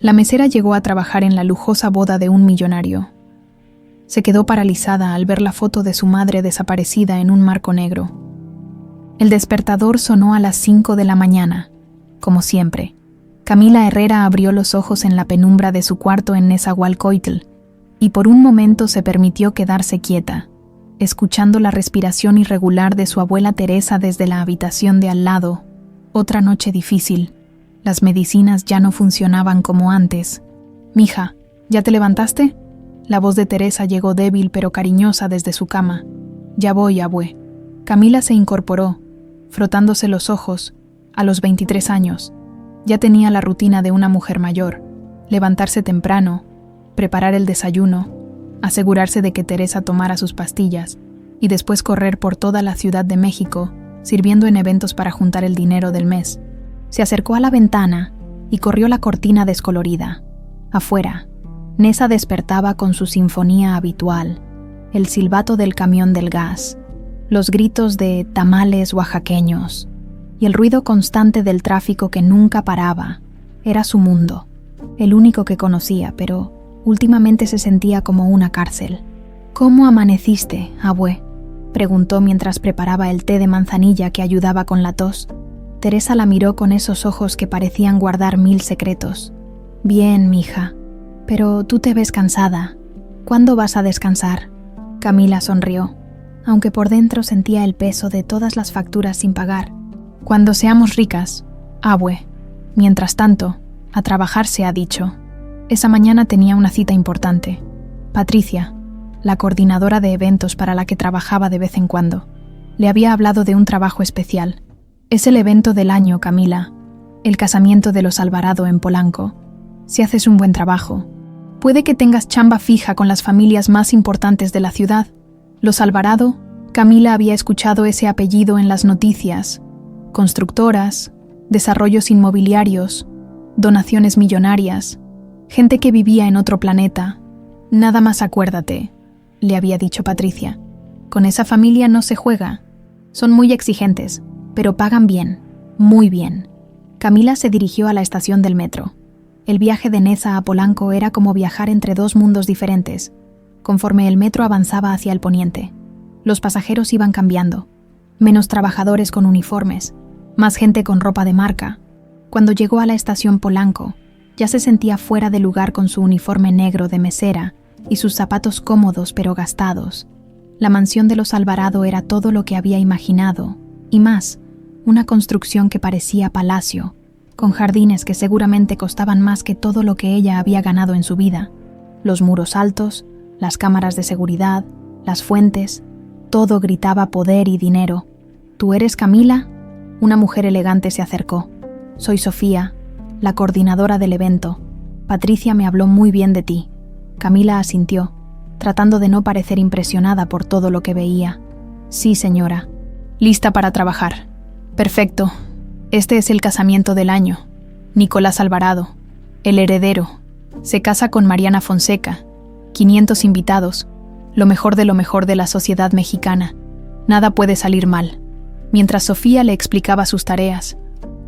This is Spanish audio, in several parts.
La mesera llegó a trabajar en la lujosa boda de un millonario. Se quedó paralizada al ver la foto de su madre desaparecida en un marco negro. El despertador sonó a las 5 de la mañana, como siempre. Camila Herrera abrió los ojos en la penumbra de su cuarto en Nezahualcóyotl y por un momento se permitió quedarse quieta, escuchando la respiración irregular de su abuela Teresa desde la habitación de al lado. Otra noche difícil. Las medicinas ya no funcionaban como antes. «Mija, ¿ya te levantaste?» La voz de Teresa llegó débil pero cariñosa desde su cama. «Ya voy, abue». Camila se incorporó, frotándose los ojos, a los 23 años. Ya tenía la rutina de una mujer mayor: levantarse temprano, preparar el desayuno, asegurarse de que Teresa tomara sus pastillas y después correr por toda la Ciudad de México, sirviendo en eventos para juntar el dinero del mes. Se acercó a la ventana y corrió la cortina descolorida. Afuera, Neza despertaba con su sinfonía habitual, el silbato del camión del gas, los gritos de tamales oaxaqueños y el ruido constante del tráfico que nunca paraba. Era su mundo, el único que conocía, pero últimamente se sentía como una cárcel. «¿Cómo amaneciste, abue?», preguntó mientras preparaba el té de manzanilla que ayudaba con la tos. Teresa la miró con esos ojos que parecían guardar 1000 secretos. «Bien, mija, pero tú te ves cansada. ¿Cuándo vas a descansar?». Camila sonrió, aunque por dentro sentía el peso de todas las facturas sin pagar. «Cuando seamos ricas, abue. Mientras tanto, a trabajar se ha dicho». Esa mañana tenía una cita importante. Patricia, la coordinadora de eventos para la que trabajaba de vez en cuando, le había hablado de un trabajo especial. «Es el evento del año, Camila. El casamiento de los Alvarado en Polanco. Si haces un buen trabajo, puede que tengas chamba fija con las familias más importantes de la ciudad». Los Alvarado, Camila había escuchado ese apellido en las noticias. Constructoras, desarrollos inmobiliarios, donaciones millonarias, gente que vivía en otro planeta. «Nada más acuérdate», le había dicho Patricia. «Con esa familia no se juega. Son muy exigentes, pero pagan bien, muy bien». Camila se dirigió a la estación del metro. El viaje de Neza a Polanco era como viajar entre dos mundos diferentes. Conforme el metro avanzaba hacia el poniente, los pasajeros iban cambiando. Menos trabajadores con uniformes, más gente con ropa de marca. Cuando llegó a la estación Polanco, ya se sentía fuera de lugar con su uniforme negro de mesera y sus zapatos cómodos pero gastados. La mansión de los Alvarado era todo lo que había imaginado, y más, una construcción que parecía palacio, con jardines que seguramente costaban más que todo lo que ella había ganado en su vida. Los muros altos, las cámaras de seguridad, las fuentes, todo gritaba poder y dinero. «¿Tú eres Camila?». Una mujer elegante se acercó. «Soy Sofía, la coordinadora del evento. Patricia me habló muy bien de ti». Camila asintió, tratando de no parecer impresionada por todo lo que veía. «Sí, señora. Lista para trabajar». «Perfecto. Este es el casamiento del año. Nicolás Alvarado, el heredero, se casa con Mariana Fonseca. 500 invitados, lo mejor de la sociedad mexicana. Nada puede salir mal». Mientras Sofía le explicaba sus tareas,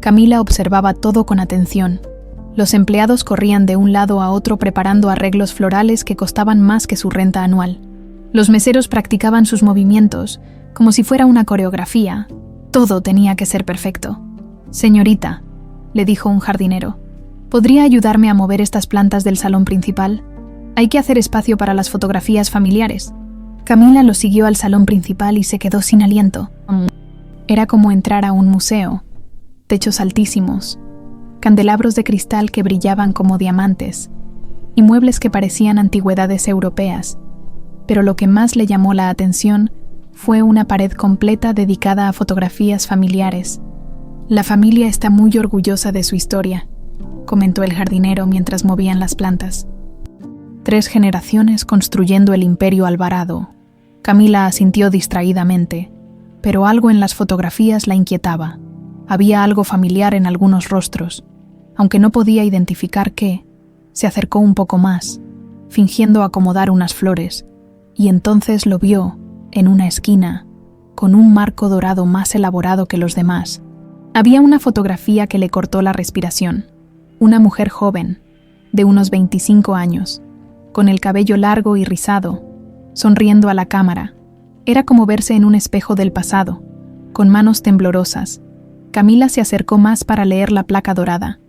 Camila observaba todo con atención. Los empleados corrían de un lado a otro preparando arreglos florales que costaban más que su renta anual. Los meseros practicaban sus movimientos, como si fuera una coreografía. Todo tenía que ser perfecto. «Señorita», le dijo un jardinero, «¿podría ayudarme a mover estas plantas del salón principal? Hay que hacer espacio para las fotografías familiares». Camila lo siguió al salón principal y se quedó sin aliento. Era como entrar a un museo. Techos altísimos, candelabros de cristal que brillaban como diamantes, y muebles que parecían antigüedades europeas. Pero lo que más le llamó la atención fue una pared completa dedicada a fotografías familiares. «La familia está muy orgullosa de su historia», comentó el jardinero mientras movían las plantas. 3 generaciones construyendo el imperio Alvarado. Camila asintió distraídamente, pero algo en las fotografías la inquietaba. Había algo familiar en algunos rostros. Aunque no podía identificar qué, se acercó un poco más, fingiendo acomodar unas flores, y entonces lo vio, en una esquina, con un marco dorado más elaborado que los demás. Había una fotografía que le cortó la respiración. Una mujer joven, de unos 25 años, con el cabello largo y rizado, sonriendo a la cámara. Era como verse en un espejo del pasado, con manos temblorosas. Camila se acercó más para leer la placa dorada.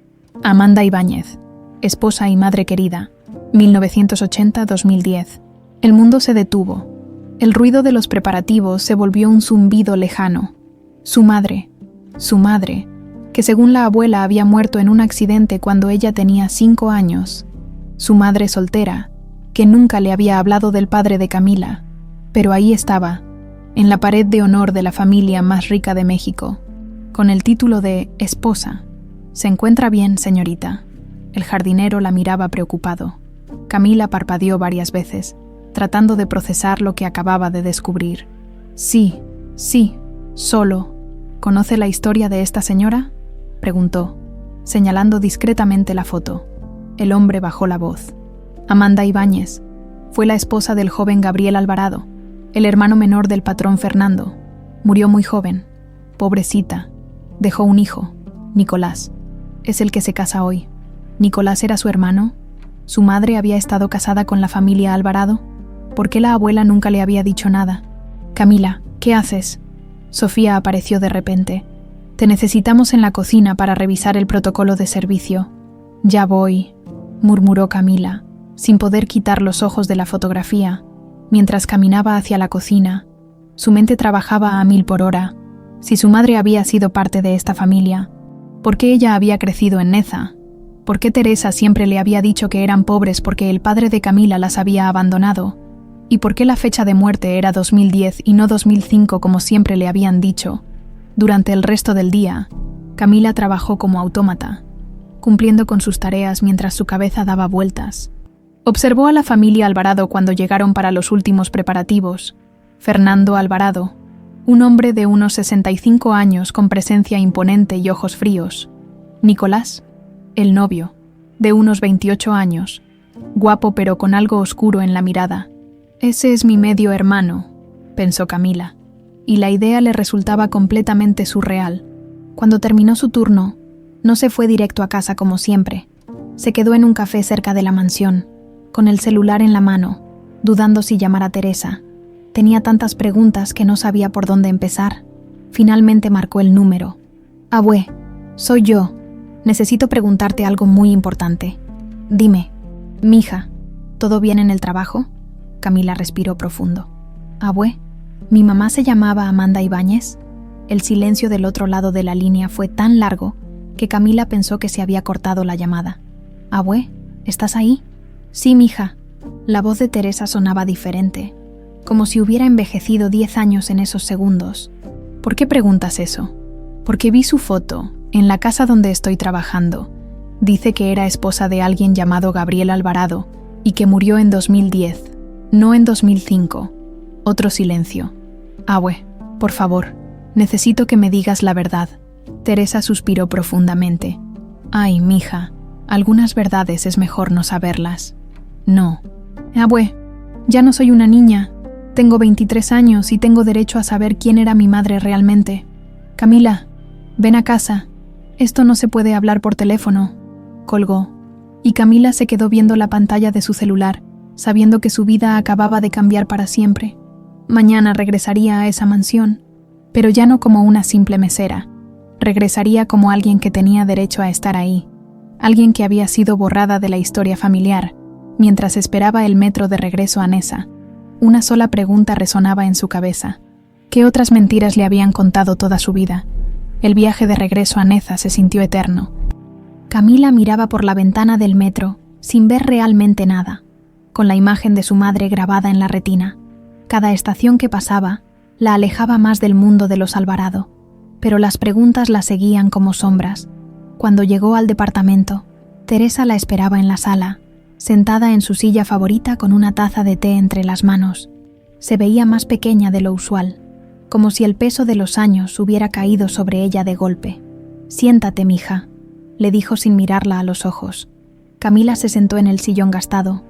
Amanda Ibáñez, esposa y madre querida, 1980-2010. El mundo se detuvo. El ruido de los preparativos se volvió un zumbido lejano. Su madre, que según la abuela había muerto en un accidente cuando ella tenía 5 años. Su madre soltera, que nunca le había hablado del padre de Camila, pero ahí estaba, en la pared de honor de la familia más rica de México, con el título de esposa. «¿Se encuentra bien, señorita?» El jardinero la miraba preocupado. Camila parpadeó varias veces, tratando de procesar lo que acababa de descubrir. Sí, solo. ¿Conoce la historia de esta señora?», preguntó, señalando discretamente la foto. El hombre bajó la voz. Amanda Ibáñez fue la esposa del joven Gabriel Alvarado, el hermano menor del patrón Fernando. Murió muy joven. Pobrecita. Dejó un hijo, Nicolás. Es el que se casa hoy. ¿Nicolás era su hermano? ¿Su madre había estado casada con la familia Alvarado? ¿Por qué la abuela nunca le había dicho nada? «Camila, ¿qué haces?» Sofía apareció de repente. «Te necesitamos en la cocina para revisar el protocolo de servicio». «Ya voy», murmuró Camila, sin poder quitar los ojos de la fotografía. Mientras caminaba hacia la cocina, su mente trabajaba a 1000 por hora. Si su madre había sido parte de esta familia, ¿por qué ella había crecido en Neza? ¿Por qué Teresa siempre le había dicho que eran pobres porque el padre de Camila las había abandonado? ¿Y por qué la fecha de muerte era 2010 y no 2005 como siempre le habían dicho? Durante el resto del día, Camila trabajó como autómata, cumpliendo con sus tareas mientras su cabeza daba vueltas. Observó a la familia Alvarado cuando llegaron para los últimos preparativos. Fernando Alvarado, un hombre de unos 65 años con presencia imponente y ojos fríos. Nicolás, el novio, de unos 28 años, guapo pero con algo oscuro en la mirada. «Ese es mi medio hermano», pensó Camila, y la idea le resultaba completamente surreal. Cuando terminó su turno, no se fue directo a casa como siempre. Se quedó en un café cerca de la mansión, con el celular en la mano, dudando si llamar a Teresa. Tenía tantas preguntas que no sabía por dónde empezar. Finalmente marcó el número. «Abue, soy yo. Necesito preguntarte algo muy importante. Dime, mija, ¿todo bien en el trabajo?» Camila respiró profundo. «Abue, ¿mi mamá se llamaba Amanda Ibáñez?» El silencio del otro lado de la línea fue tan largo que Camila pensó que se había cortado la llamada. «Abue, ¿estás ahí?» «Sí, mija». La voz de Teresa sonaba diferente, como si hubiera envejecido 10 años en esos segundos. «¿Por qué preguntas eso?» «Porque vi su foto en la casa donde estoy trabajando. Dice que era esposa de alguien llamado Gabriel Alvarado y que murió en 2010, no en 2005. Otro silencio. «Abue, por favor, necesito que me digas la verdad». Teresa suspiró profundamente. «Ay, mija, algunas verdades es mejor no saberlas». «No». «Abue, ya no soy una niña. Tengo 23 años y tengo derecho a saber quién era mi madre realmente. Camila, ven a casa. Esto no se puede hablar por teléfono». Colgó, y Camila se quedó viendo la pantalla de su celular, sabiendo que su vida acababa de cambiar para siempre. Mañana regresaría a esa mansión, pero ya no como una simple mesera. Regresaría como alguien que tenía derecho a estar ahí, alguien que había sido borrada de la historia familiar, mientras esperaba el metro de regreso a Neza. Una sola pregunta resonaba en su cabeza. ¿Qué otras mentiras le habían contado toda su vida? El viaje de regreso a Neza se sintió eterno. Camila miraba por la ventana del metro, sin ver realmente nada, con la imagen de su madre grabada en la retina. Cada estación que pasaba la alejaba más del mundo de los Alvarado, pero las preguntas la seguían como sombras. Cuando llegó al departamento, Teresa la esperaba en la sala, sentada en su silla favorita con una taza de té entre las manos. Se veía más pequeña de lo usual, como si el peso de los años hubiera caído sobre ella de golpe. «Siéntate, mija», le dijo sin mirarla a los ojos. Camila se sentó en el sillón gastado,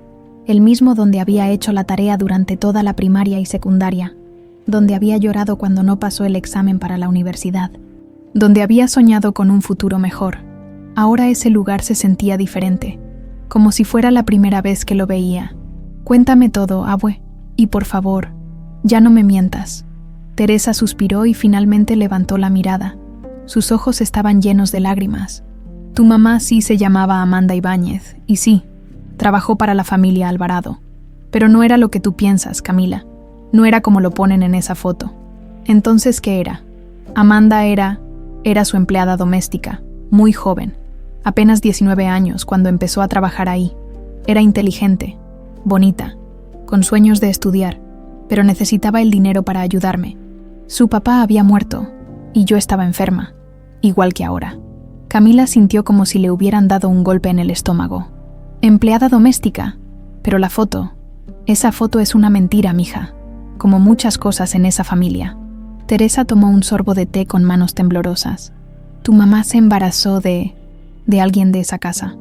el mismo donde había hecho la tarea durante toda la primaria y secundaria, donde había llorado cuando no pasó el examen para la universidad, donde había soñado con un futuro mejor. Ahora ese lugar se sentía diferente. como si fuera la primera vez que lo veía. «Cuéntame todo, abue, y por favor, ya no me mientas». Teresa suspiró y finalmente levantó la mirada. Sus ojos estaban llenos de lágrimas. «Tu mamá sí se llamaba Amanda Ibáñez, y sí, trabajó para la familia Alvarado. Pero no era lo que tú piensas, Camila. No era como lo ponen en esa foto. Entonces, ¿qué era? Amanda era su empleada doméstica, muy joven, apenas 19 años cuando empezó a trabajar ahí. Era inteligente, bonita, con sueños de estudiar, pero necesitaba el dinero para ayudarme. Su papá había muerto y yo estaba enferma, igual que ahora». Camila sintió como si le hubieran dado un golpe en el estómago. «Empleada doméstica, pero la foto, esa foto es una mentira, mija, como muchas cosas en esa familia». Teresa tomó un sorbo de té con manos temblorosas. «Tu mamá se embarazó de alguien de esa casa.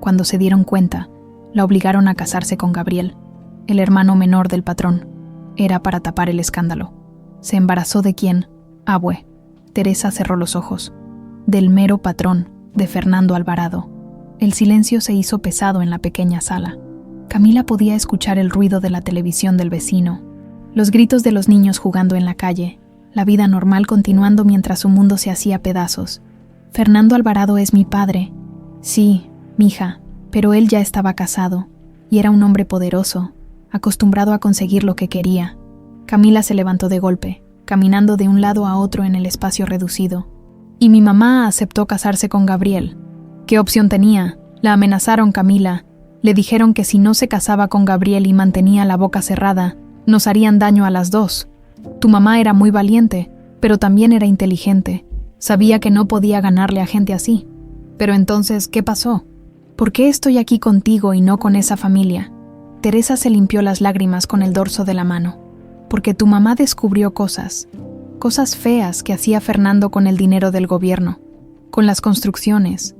Cuando se dieron cuenta, la obligaron a casarse con Gabriel, el hermano menor del patrón. Era para tapar el escándalo». «¿Se embarazó de quién, abue?» Teresa cerró los ojos. «Del mero patrón, de Fernando Alvarado». El silencio se hizo pesado en la pequeña sala. Camila podía escuchar el ruido de la televisión del vecino, los gritos de los niños jugando en la calle, la vida normal continuando mientras su mundo se hacía pedazos. «Fernando Alvarado es mi padre». «Sí, mija, pero él ya estaba casado, y era un hombre poderoso, acostumbrado a conseguir lo que quería». Camila se levantó de golpe, caminando de un lado a otro en el espacio reducido. «Y mi mamá aceptó casarse con Gabriel. ¿Qué opción tenía? La amenazaron, Camila. Le dijeron que si no se casaba con Gabriel y mantenía la boca cerrada, nos harían daño a las dos. Tu mamá era muy valiente, pero también era inteligente. Sabía que no podía ganarle a gente así. Pero entonces, ¿qué pasó? ¿Por qué estoy aquí contigo y no con esa familia?» Teresa se limpió las lágrimas con el dorso de la mano. «Porque tu mamá descubrió cosas feas que hacía Fernando con el dinero del gobierno, con las construcciones,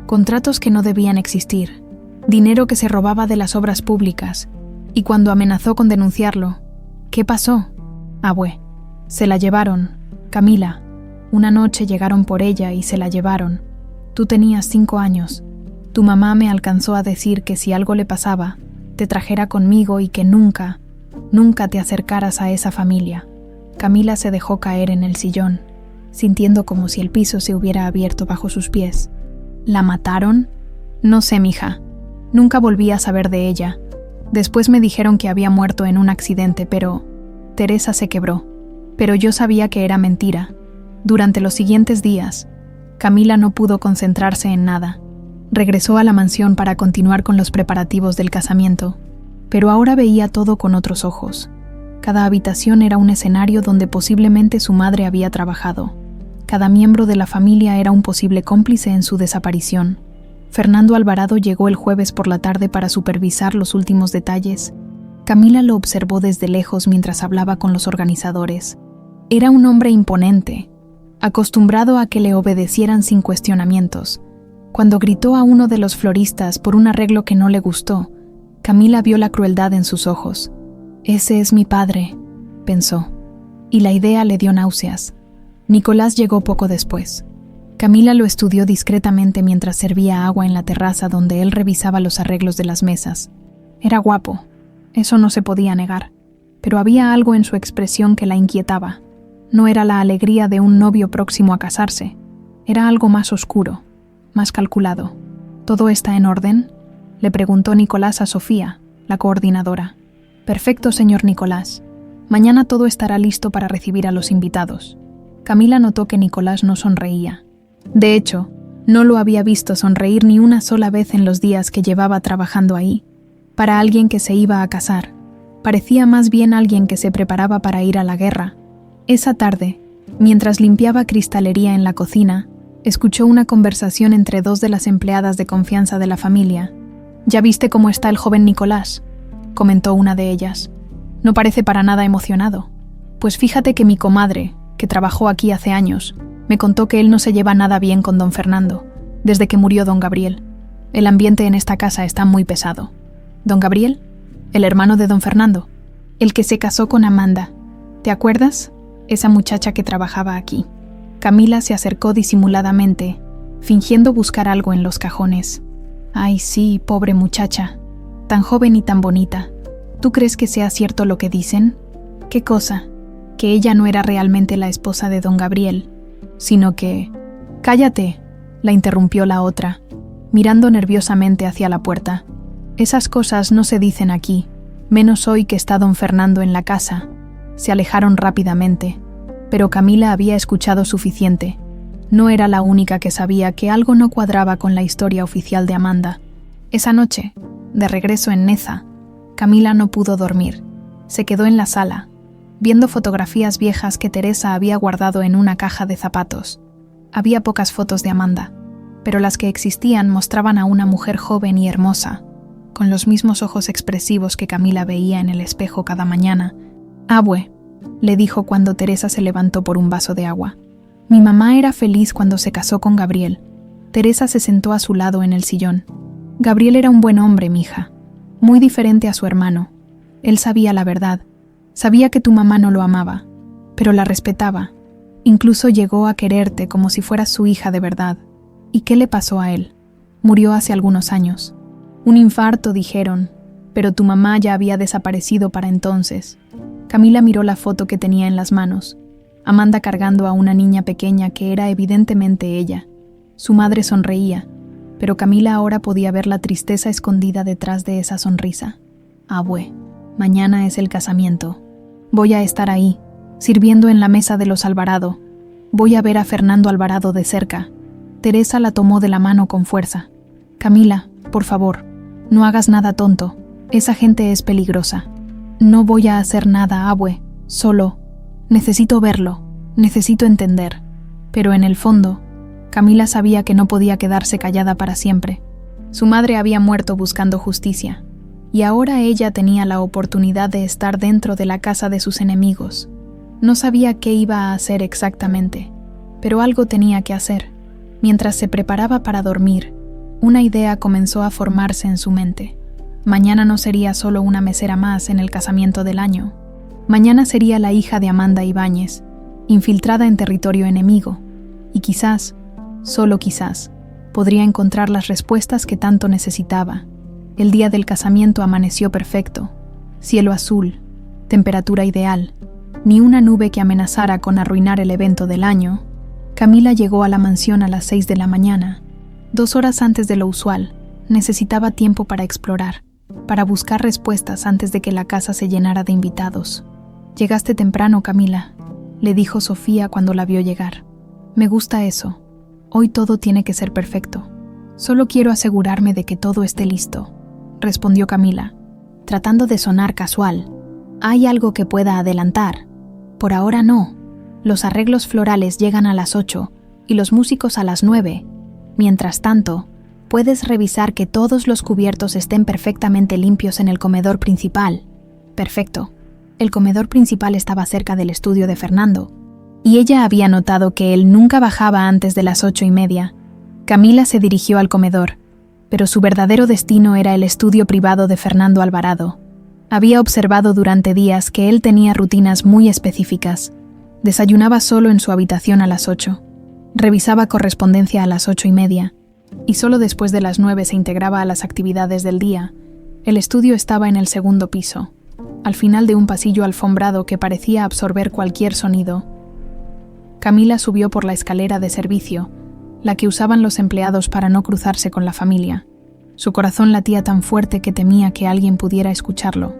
contratos que no debían existir, dinero que se robaba de las obras públicas, y cuando amenazó con denunciarlo, ¿qué pasó? Abue, se la llevaron, Camila. Una noche llegaron por ella y se la llevaron. Tú tenías 5 años. Tu mamá me alcanzó a decir que si algo le pasaba, te trajera conmigo y que nunca te acercaras a esa familia». Camila se dejó caer en el sillón, sintiendo como si el piso se hubiera abierto bajo sus pies. «¿La mataron?» «No sé, mija. Nunca volví a saber de ella. Después me dijeron que había muerto en un accidente, pero...». Teresa se quebró. Pero yo sabía que era mentira. Durante los siguientes días, Camila no pudo concentrarse en nada. Regresó a la mansión para continuar con los preparativos del casamiento, pero ahora veía todo con otros ojos. Cada habitación era un escenario donde posiblemente su madre había trabajado. Cada miembro de la familia era un posible cómplice en su desaparición. Fernando Alvarado llegó el jueves por la tarde para supervisar los últimos detalles. Camila lo observó desde lejos mientras hablaba con los organizadores. Era un hombre imponente, acostumbrado a que le obedecieran sin cuestionamientos. Cuando gritó a uno de los floristas por un arreglo que no le gustó, Camila vio la crueldad en sus ojos. «Ese es mi padre», pensó, y la idea le dio náuseas. Nicolás llegó poco después. Camila lo estudió discretamente mientras servía agua en la terraza donde él revisaba los arreglos de las mesas. Era guapo, eso no se podía negar, pero había algo en su expresión que la inquietaba. No era la alegría de un novio próximo a casarse, era algo más oscuro, más calculado. «¿Todo está en orden?», le preguntó Nicolás a Sofía, la coordinadora. «Perfecto, señor Nicolás. Mañana todo estará listo para recibir a los invitados». Camila notó que Nicolás no sonreía. De hecho, no lo había visto sonreír ni una sola vez en los días que llevaba trabajando ahí. Para alguien que se iba a casar, parecía más bien alguien que se preparaba para ir a la guerra. Esa tarde, mientras limpiaba cristalería en la cocina, escuchó una conversación entre 2 de las empleadas de confianza de la familia. «¿Ya viste cómo está el joven Nicolás?», comentó una de ellas. «No parece para nada emocionado. Pues fíjate que mi comadre, que trabajó aquí hace años, me contó que él no se lleva nada bien con don Fernando, desde que murió don Gabriel. El ambiente en esta casa está muy pesado». «¿Don Gabriel? ¿El hermano de don Fernando?» «El que se casó con Amanda. ¿Te acuerdas? Esa muchacha que trabajaba aquí». Camila se acercó disimuladamente, fingiendo buscar algo en los cajones. Ay, sí, pobre muchacha. Tan joven y tan bonita. ¿Tú crees que sea cierto lo que dicen? ¿Qué cosa? Que ella no era realmente la esposa de don Gabriel, sino que... ¡Cállate!, la interrumpió la otra, mirando nerviosamente hacia la puerta. Esas cosas no se dicen aquí, menos hoy que está don Fernando en la casa. Se alejaron rápidamente, pero Camila había escuchado suficiente. No era la única que sabía que algo no cuadraba con la historia oficial de Amanda. Esa noche, de regreso en Neza, Camila no pudo dormir. Se quedó en la sala, viendo fotografías viejas que Teresa había guardado en una caja de zapatos. Había pocas fotos de Amanda, pero las que existían mostraban a una mujer joven y hermosa, con los mismos ojos expresivos que Camila veía en el espejo cada mañana. «Abue», le dijo cuando Teresa se levantó por un vaso de agua. «Mi mamá era feliz cuando se casó con Gabriel». Teresa se sentó a su lado en el sillón. «Gabriel era un buen hombre, mija, muy diferente a su hermano. Él sabía la verdad, sabía que tu mamá no lo amaba, pero la respetaba. Incluso llegó a quererte como si fueras su hija de verdad. ¿Y qué le pasó a él? Murió hace algunos años. Un infarto, dijeron, pero tu mamá ya había desaparecido para entonces». Camila miró la foto que tenía en las manos. Amanda cargando a una niña pequeña que era evidentemente ella. Su madre sonreía, pero Camila ahora podía ver la tristeza escondida detrás de esa sonrisa. «Abue, mañana es el casamiento. Voy a estar ahí, sirviendo en la mesa de los Alvarado. Voy a ver a Fernando Alvarado de cerca». Teresa la tomó de la mano con fuerza. «Camila, por favor, no hagas nada tonto. Esa gente es peligrosa». «No voy a hacer nada, abue. Solo necesito verlo, necesito entender». Pero en el fondo, Camila sabía que no podía quedarse callada para siempre. Su madre había muerto buscando justicia, y ahora ella tenía la oportunidad de estar dentro de la casa de sus enemigos. No sabía qué iba a hacer exactamente, pero algo tenía que hacer. Mientras se preparaba para dormir, una idea comenzó a formarse en su mente. Mañana no sería solo una mesera más en el casamiento del año. Mañana sería la hija de Amanda Ibáñez, infiltrada en territorio enemigo, y quizás, solo quizás, podría encontrar las respuestas que tanto necesitaba. El día del casamiento amaneció perfecto, cielo azul, temperatura ideal, ni una nube que amenazara con arruinar el evento del año. Camila llegó a la mansión a las 6 de la mañana, 2 horas antes de lo usual. Necesitaba tiempo para explorar, para buscar respuestas antes de que la casa se llenara de invitados. «Llegaste temprano, Camila», le dijo Sofía cuando la vio llegar. «Me gusta eso. Hoy todo tiene que ser perfecto. Solo quiero asegurarme de que todo esté listo», respondió Camila, tratando de sonar casual. «¿Hay algo que pueda adelantar?» «Por ahora no. Los arreglos florales llegan a las 8 y los músicos a las 9. Mientras tanto, puedes revisar que todos los cubiertos estén perfectamente limpios en el comedor principal». «Perfecto». El comedor principal estaba cerca del estudio de Fernando, y ella había notado que él nunca bajaba antes de las 8:30. Camila se dirigió al comedor, pero su verdadero destino era el estudio privado de Fernando Alvarado. Había observado durante días que él tenía rutinas muy específicas. Desayunaba solo en su habitación a las 8, revisaba correspondencia a las 8:30, y solo después de las 9 se integraba a las actividades del día. El estudio estaba en el segundo piso, al final de un pasillo alfombrado que parecía absorber cualquier sonido. Camila subió por la escalera de servicio, la que usaban los empleados para no cruzarse con la familia. Su corazón latía tan fuerte que temía que alguien pudiera escucharlo.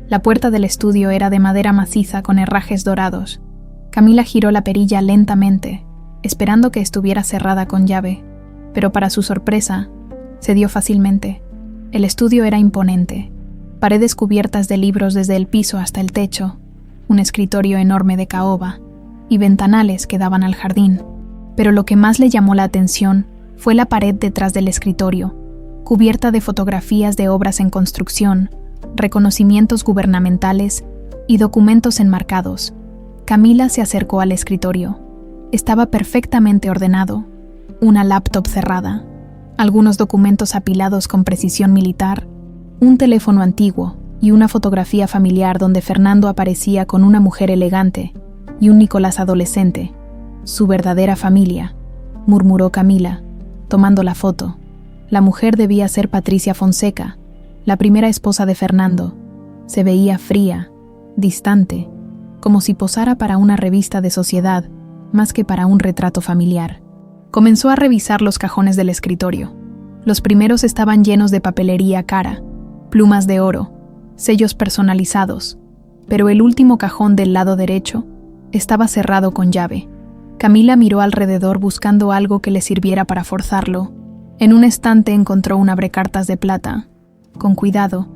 La puerta del estudio era de madera maciza con herrajes dorados. Camila giró la perilla lentamente, esperando que estuviera cerrada con llave, pero para su sorpresa, cedió fácilmente. El estudio era imponente. Paredes cubiertas de libros desde el piso hasta el techo, un escritorio enorme de caoba y ventanales que daban al jardín. Pero lo que más le llamó la atención fue la pared detrás del escritorio, cubierta de fotografías de obras en construcción, reconocimientos gubernamentales y documentos enmarcados. Camila se acercó al escritorio. Estaba perfectamente ordenado, una laptop cerrada, algunos documentos apilados con precisión militar, un teléfono antiguo y una fotografía familiar donde Fernando aparecía con una mujer elegante y un Nicolás adolescente. «Su verdadera familia», murmuró Camila, tomando la foto. La mujer debía ser Patricia Fonseca, la primera esposa de Fernando. Se veía fría, distante, como si posara para una revista de sociedad, más que para un retrato familiar. Comenzó a revisar los cajones del escritorio. Los primeros estaban llenos de papelería cara, plumas de oro, sellos personalizados, pero el último cajón del lado derecho estaba cerrado con llave. Camila miró alrededor buscando algo que le sirviera para forzarlo. En un estante encontró un abrecartas de plata. Con cuidado,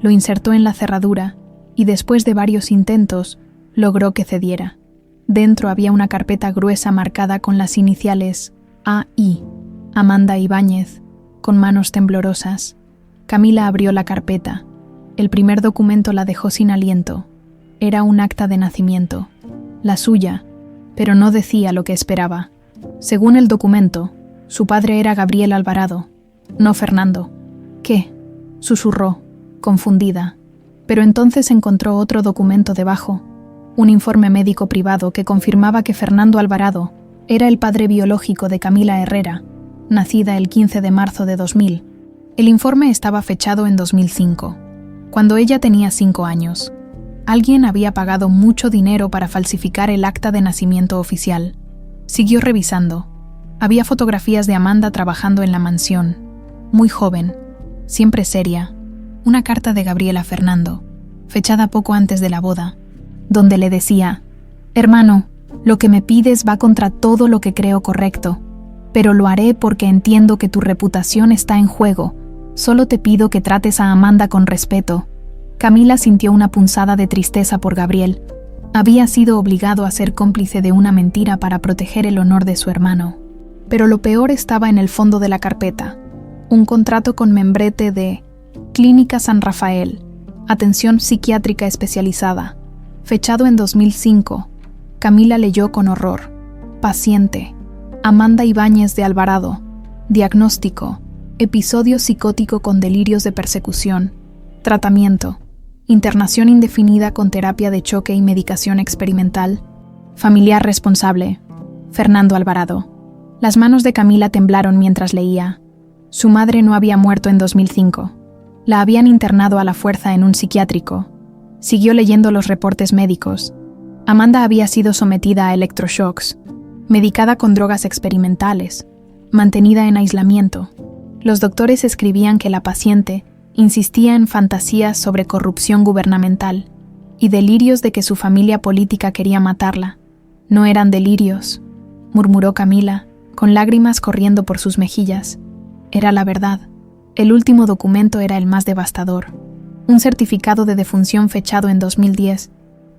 lo insertó en la cerradura y después de varios intentos, logró que cediera. Dentro había una carpeta gruesa marcada con las iniciales A.I., Amanda Ibáñez, con manos temblorosas. Camila abrió la carpeta. El primer documento la dejó sin aliento. Era un acta de nacimiento, la suya, pero no decía lo que esperaba. Según el documento, su padre era Gabriel Alvarado, no Fernando. ¿Qué?, susurró, confundida. Pero entonces encontró otro documento debajo, un informe médico privado que confirmaba que Fernando Alvarado era el padre biológico de Camila Herrera, nacida el 15 de marzo de 2000. El informe estaba fechado en 2005, cuando ella tenía 5 años. Alguien había pagado mucho dinero para falsificar el acta de nacimiento oficial. Siguió revisando. Había fotografías de Amanda trabajando en la mansión, muy joven, siempre seria. Una carta de Gabriela a Fernando, fechada poco antes de la boda, donde le decía: «Hermano, lo que me pides va contra todo lo que creo correcto, pero lo haré porque entiendo que tu reputación está en juego. Solo te pido que trates a Amanda con respeto». Camila sintió una punzada de tristeza por Gabriel. Había sido obligado a ser cómplice de una mentira para proteger el honor de su hermano. Pero lo peor estaba en el fondo de la carpeta. Un contrato con membrete de Clínica San Rafael, atención psiquiátrica especializada, fechado en 2005. Camila leyó con horror. Paciente: Amanda Ibáñez de Alvarado. Diagnóstico: episodio psicótico con delirios de persecución. Tratamiento: internación indefinida con terapia de choque y medicación experimental. Familiar responsable: Fernando Alvarado. Las manos de Camila temblaron mientras leía. Su madre no había muerto en 2005. La habían internado a la fuerza en un psiquiátrico. Siguió leyendo los reportes médicos. Amanda había sido sometida a electroshocks, medicada con drogas experimentales, mantenida en aislamiento. Los doctores escribían que la paciente insistía en fantasías sobre corrupción gubernamental y delirios de que su familia política quería matarla. No eran delirios, murmuró Camila, con lágrimas corriendo por sus mejillas. Era la verdad. El último documento era el más devastador. Un certificado de defunción fechado en 2010.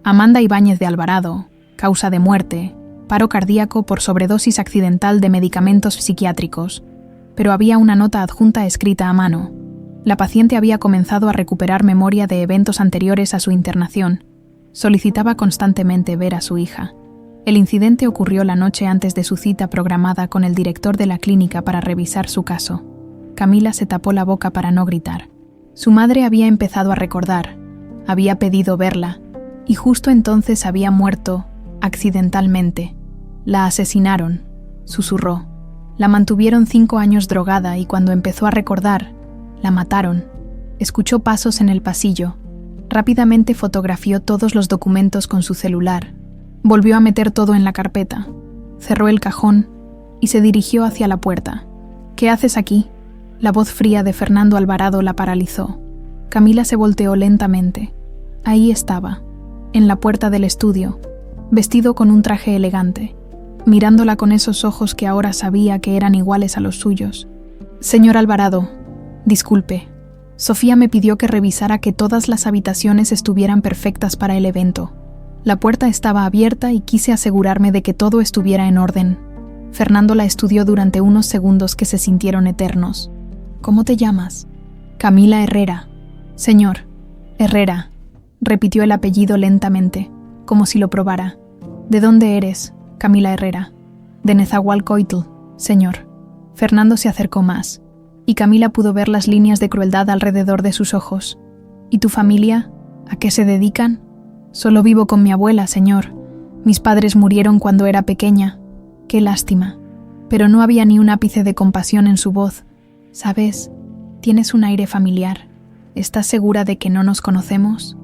Amanda Ibáñez de Alvarado, causa de muerte, paro cardíaco por sobredosis accidental de medicamentos psiquiátricos. Pero había una nota adjunta escrita a mano. La paciente había comenzado a recuperar memoria de eventos anteriores a su internación. Solicitaba constantemente ver a su hija. El incidente ocurrió la noche antes de su cita programada con el director de la clínica para revisar su caso. Camila se tapó la boca para no gritar. Su madre había empezado a recordar. Había pedido verla, y justo entonces había muerto, accidentalmente. La asesinaron, susurró. La mantuvieron 5 años drogada y cuando empezó a recordar, la mataron. Escuchó pasos en el pasillo. Rápidamente fotografió todos los documentos con su celular. Volvió a meter todo en la carpeta. Cerró el cajón y se dirigió hacia la puerta. «¿Qué haces aquí?». La voz fría de Fernando Alvarado la paralizó. Camila se volteó lentamente. Ahí estaba, en la puerta del estudio, vestido con un traje elegante, mirándola con esos ojos que ahora sabía que eran iguales a los suyos. «Señor Alvarado, disculpe. Sofía me pidió que revisara que todas las habitaciones estuvieran perfectas para el evento. La puerta estaba abierta y quise asegurarme de que todo estuviera en orden». Fernando la estudió durante unos segundos que se sintieron eternos. «¿Cómo te llamas?». «Camila Herrera». «Señor Herrera», repitió el apellido lentamente, como si lo probara. «¿De dónde eres, Camila Herrera?». «De Nezahualcóyotl, señor». Fernando se acercó más, y Camila pudo ver las líneas de crueldad alrededor de sus ojos. «¿Y tu familia? ¿A qué se dedican?». «Solo vivo con mi abuela, señor. Mis padres murieron cuando era pequeña. Qué lástima». Pero no había ni un ápice de compasión en su voz, ¿Sabes? Tienes un aire familiar. ¿Estás segura de que no nos conocemos?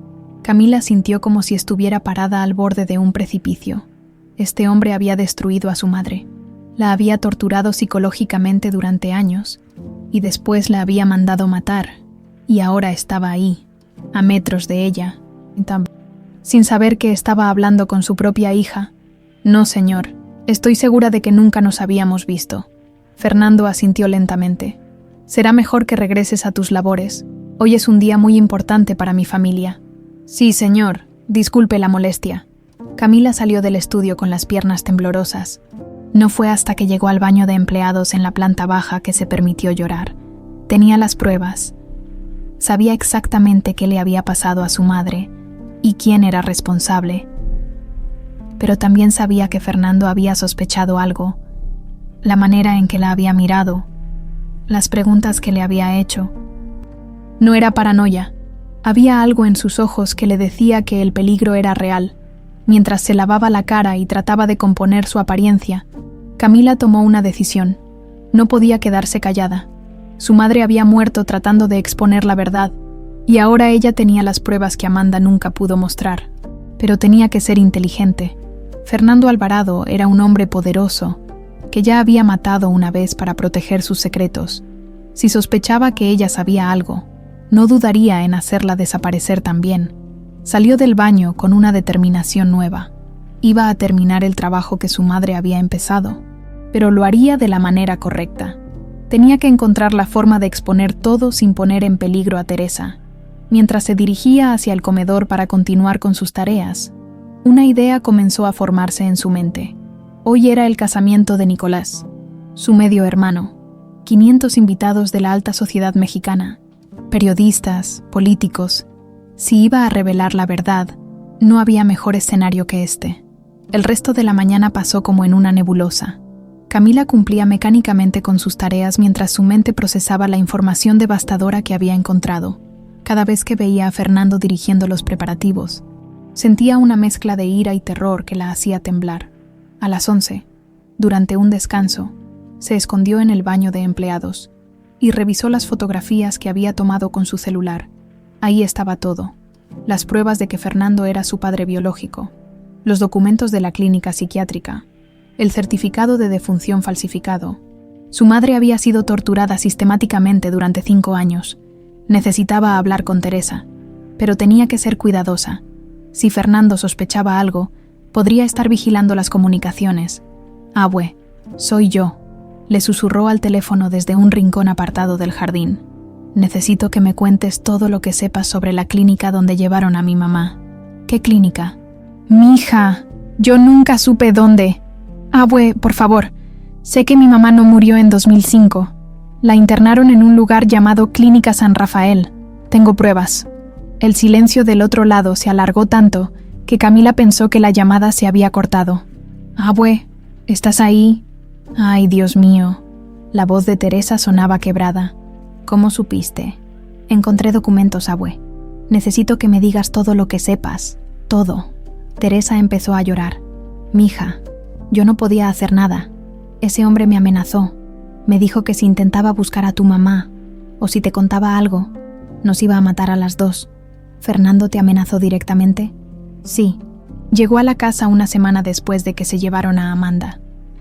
Camila sintió como si estuviera parada al borde de un precipicio. Este hombre había destruido a su madre. La había torturado psicológicamente durante años y después la había mandado matar. Y ahora estaba ahí, a metros de ella, sin saber que estaba hablando con su propia hija. No, señor, estoy segura de que nunca nos habíamos visto. Fernando asintió lentamente. Será mejor que regreses a tus labores. Hoy es un día muy importante para mi familia. Sí, señor, disculpe la molestia. Camila salió del estudio con las piernas temblorosas. No fue hasta que llegó al baño de empleados en la planta baja que se permitió llorar. Tenía las pruebas. Sabía exactamente qué le había pasado a su madre y quién era responsable. Pero también sabía que Fernando había sospechado algo. La manera en que la había mirado, las preguntas que le había hecho. No era paranoia. Había algo en sus ojos que le decía que el peligro era real. Mientras se lavaba la cara y trataba de componer su apariencia, Camila tomó una decisión. No podía quedarse callada. Su madre había muerto tratando de exponer la verdad, y ahora ella tenía las pruebas que Amanda nunca pudo mostrar. Pero tenía que ser inteligente. Fernando Alvarado era un hombre poderoso, que ya había matado una vez para proteger sus secretos. Si sospechaba que ella sabía algo, no dudaría en hacerla desaparecer también. Salió del baño con una determinación nueva. Iba a terminar el trabajo que su madre había empezado, pero lo haría de la manera correcta. Tenía que encontrar la forma de exponer todo sin poner en peligro a Teresa. Mientras se dirigía hacia el comedor para continuar con sus tareas, una idea comenzó a formarse en su mente. Hoy era el casamiento de Nicolás, su medio hermano. 500 invitados de la alta sociedad mexicana, periodistas, políticos. Si iba a revelar la verdad, no había mejor escenario que este. El resto de la mañana pasó como en una nebulosa. Camila cumplía mecánicamente con sus tareas mientras su mente procesaba la información devastadora que había encontrado. Cada vez que veía a Fernando dirigiendo los preparativos, sentía una mezcla de ira y terror que la hacía temblar. A las 11, durante un descanso, se escondió en el baño de empleados y revisó las fotografías que había tomado con su celular. Ahí estaba todo: las pruebas de que Fernando era su padre biológico, los documentos de la clínica psiquiátrica, el certificado de defunción falsificado. Su madre había sido torturada sistemáticamente durante 5 años. Necesitaba hablar con Teresa, pero tenía que ser cuidadosa. Si Fernando sospechaba algo, podría estar vigilando las comunicaciones. «Abue, soy yo», le susurró al teléfono desde un rincón apartado del jardín. «Necesito que me cuentes todo lo que sepas sobre la clínica donde llevaron a mi mamá». «¿Qué clínica?» «Mija, yo nunca supe dónde». «Abue, por favor, sé que mi mamá no murió en 2005. La internaron en un lugar llamado Clínica San Rafael. Tengo pruebas». El silencio del otro lado se alargó tanto que Camila pensó que la llamada se había cortado. «Abue, ¿estás ahí?» «Ay, Dios mío». La voz de Teresa sonaba quebrada. «¿Cómo supiste?» «Encontré documentos, abue. Necesito que me digas todo lo que sepas. Todo». Teresa empezó a llorar. «Mija, yo no podía hacer nada. Ese hombre me amenazó. Me dijo que si intentaba buscar a tu mamá, o si te contaba algo, nos iba a matar a las dos». «¿Fernando te amenazó directamente?» «Sí. Llegó a la casa una semana después de que se llevaron a Amanda.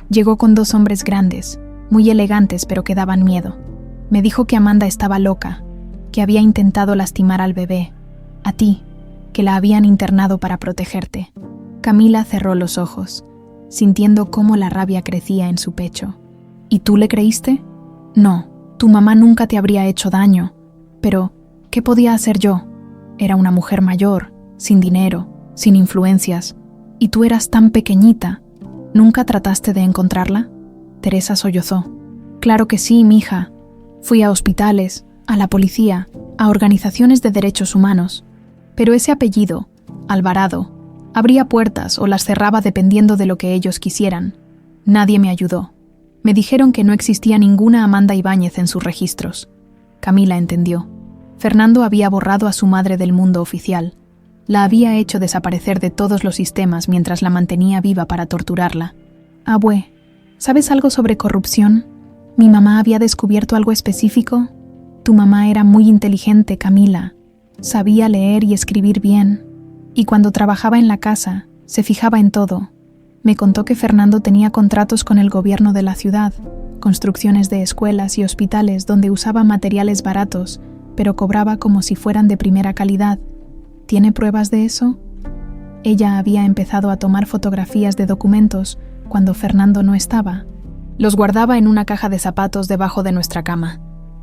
Llegó con 2 hombres grandes, muy elegantes pero que daban miedo. Me dijo que Amanda estaba loca, que había intentado lastimar al bebé, a ti, que la habían internado para protegerte». Camila cerró los ojos, sintiendo cómo la rabia crecía en su pecho. «¿Y tú le creíste?» «No, tu mamá nunca te habría hecho daño. Pero, ¿qué podía hacer yo? Era una mujer mayor, sin dinero, sin influencias, y tú eras tan pequeñita. ¿Nunca trataste de encontrarla?» Teresa sollozó. «Claro que sí, mija. Fui a hospitales, a la policía, a organizaciones de derechos humanos. Pero ese apellido, Alvarado, abría puertas o las cerraba dependiendo de lo que ellos quisieran. Nadie me ayudó. Me dijeron que no existía ninguna Amanda Ibáñez en sus registros». Camila entendió. Fernando había borrado a su madre del mundo oficial. La había hecho desaparecer de todos los sistemas mientras la mantenía viva para torturarla. «Abue, ¿sabes algo sobre corrupción?» ¿Mi mamá había descubierto algo específico? Tu mamá era muy inteligente, Camila. Sabía leer y escribir bien. Y cuando trabajaba en la casa, se fijaba en todo. Me contó que Fernando tenía contratos con el gobierno de la ciudad, construcciones de escuelas y hospitales donde usaba materiales baratos, pero cobraba como si fueran de primera calidad. ¿Tiene pruebas de eso? Ella había empezado a tomar fotografías de documentos cuando Fernando no estaba. Los guardaba en una caja de zapatos debajo de nuestra cama.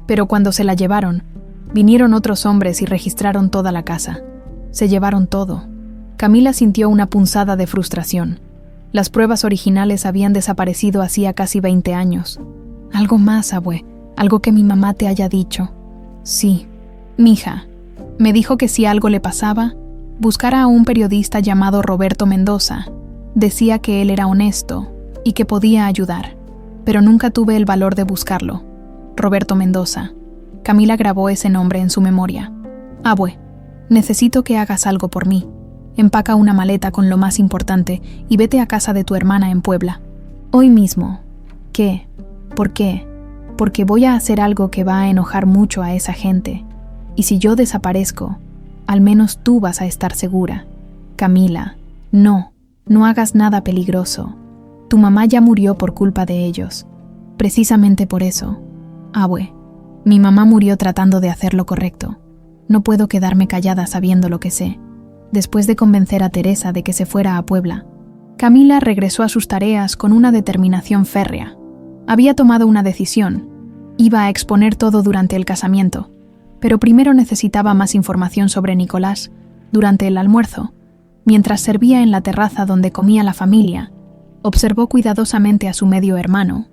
Pero cuando se la llevaron, vinieron otros hombres y registraron toda la casa. Se llevaron todo. Camila sintió una punzada de frustración. Las pruebas originales habían desaparecido hacía casi 20 años. Algo más, abue, algo que mi mamá te haya dicho. Sí, mija. Me dijo que si algo le pasaba, buscara a un periodista llamado Roberto Mendoza. Decía que él era honesto y que podía ayudar, pero nunca tuve el valor de buscarlo. Roberto Mendoza. Camila grabó ese nombre en su memoria. Abue, necesito que hagas algo por mí. Empaca una maleta con lo más importante y vete a casa de tu hermana en Puebla. Hoy mismo. ¿Qué? ¿Por qué? Porque voy a hacer algo que va a enojar mucho a esa gente. Y si yo desaparezco, al menos tú vas a estar segura. Camila, no hagas nada peligroso. Tu mamá ya murió por culpa de ellos. Precisamente por eso. Abue, mi mamá murió tratando de hacer lo correcto. No puedo quedarme callada sabiendo lo que sé. Después de convencer a Teresa de que se fuera a Puebla, Camila regresó a sus tareas con una determinación férrea. Había tomado una decisión. Iba a exponer todo durante el casamiento, pero primero necesitaba más información sobre Nicolás. Durante el almuerzo, mientras servía en la terraza donde comía la familia, observó cuidadosamente a su medio hermano.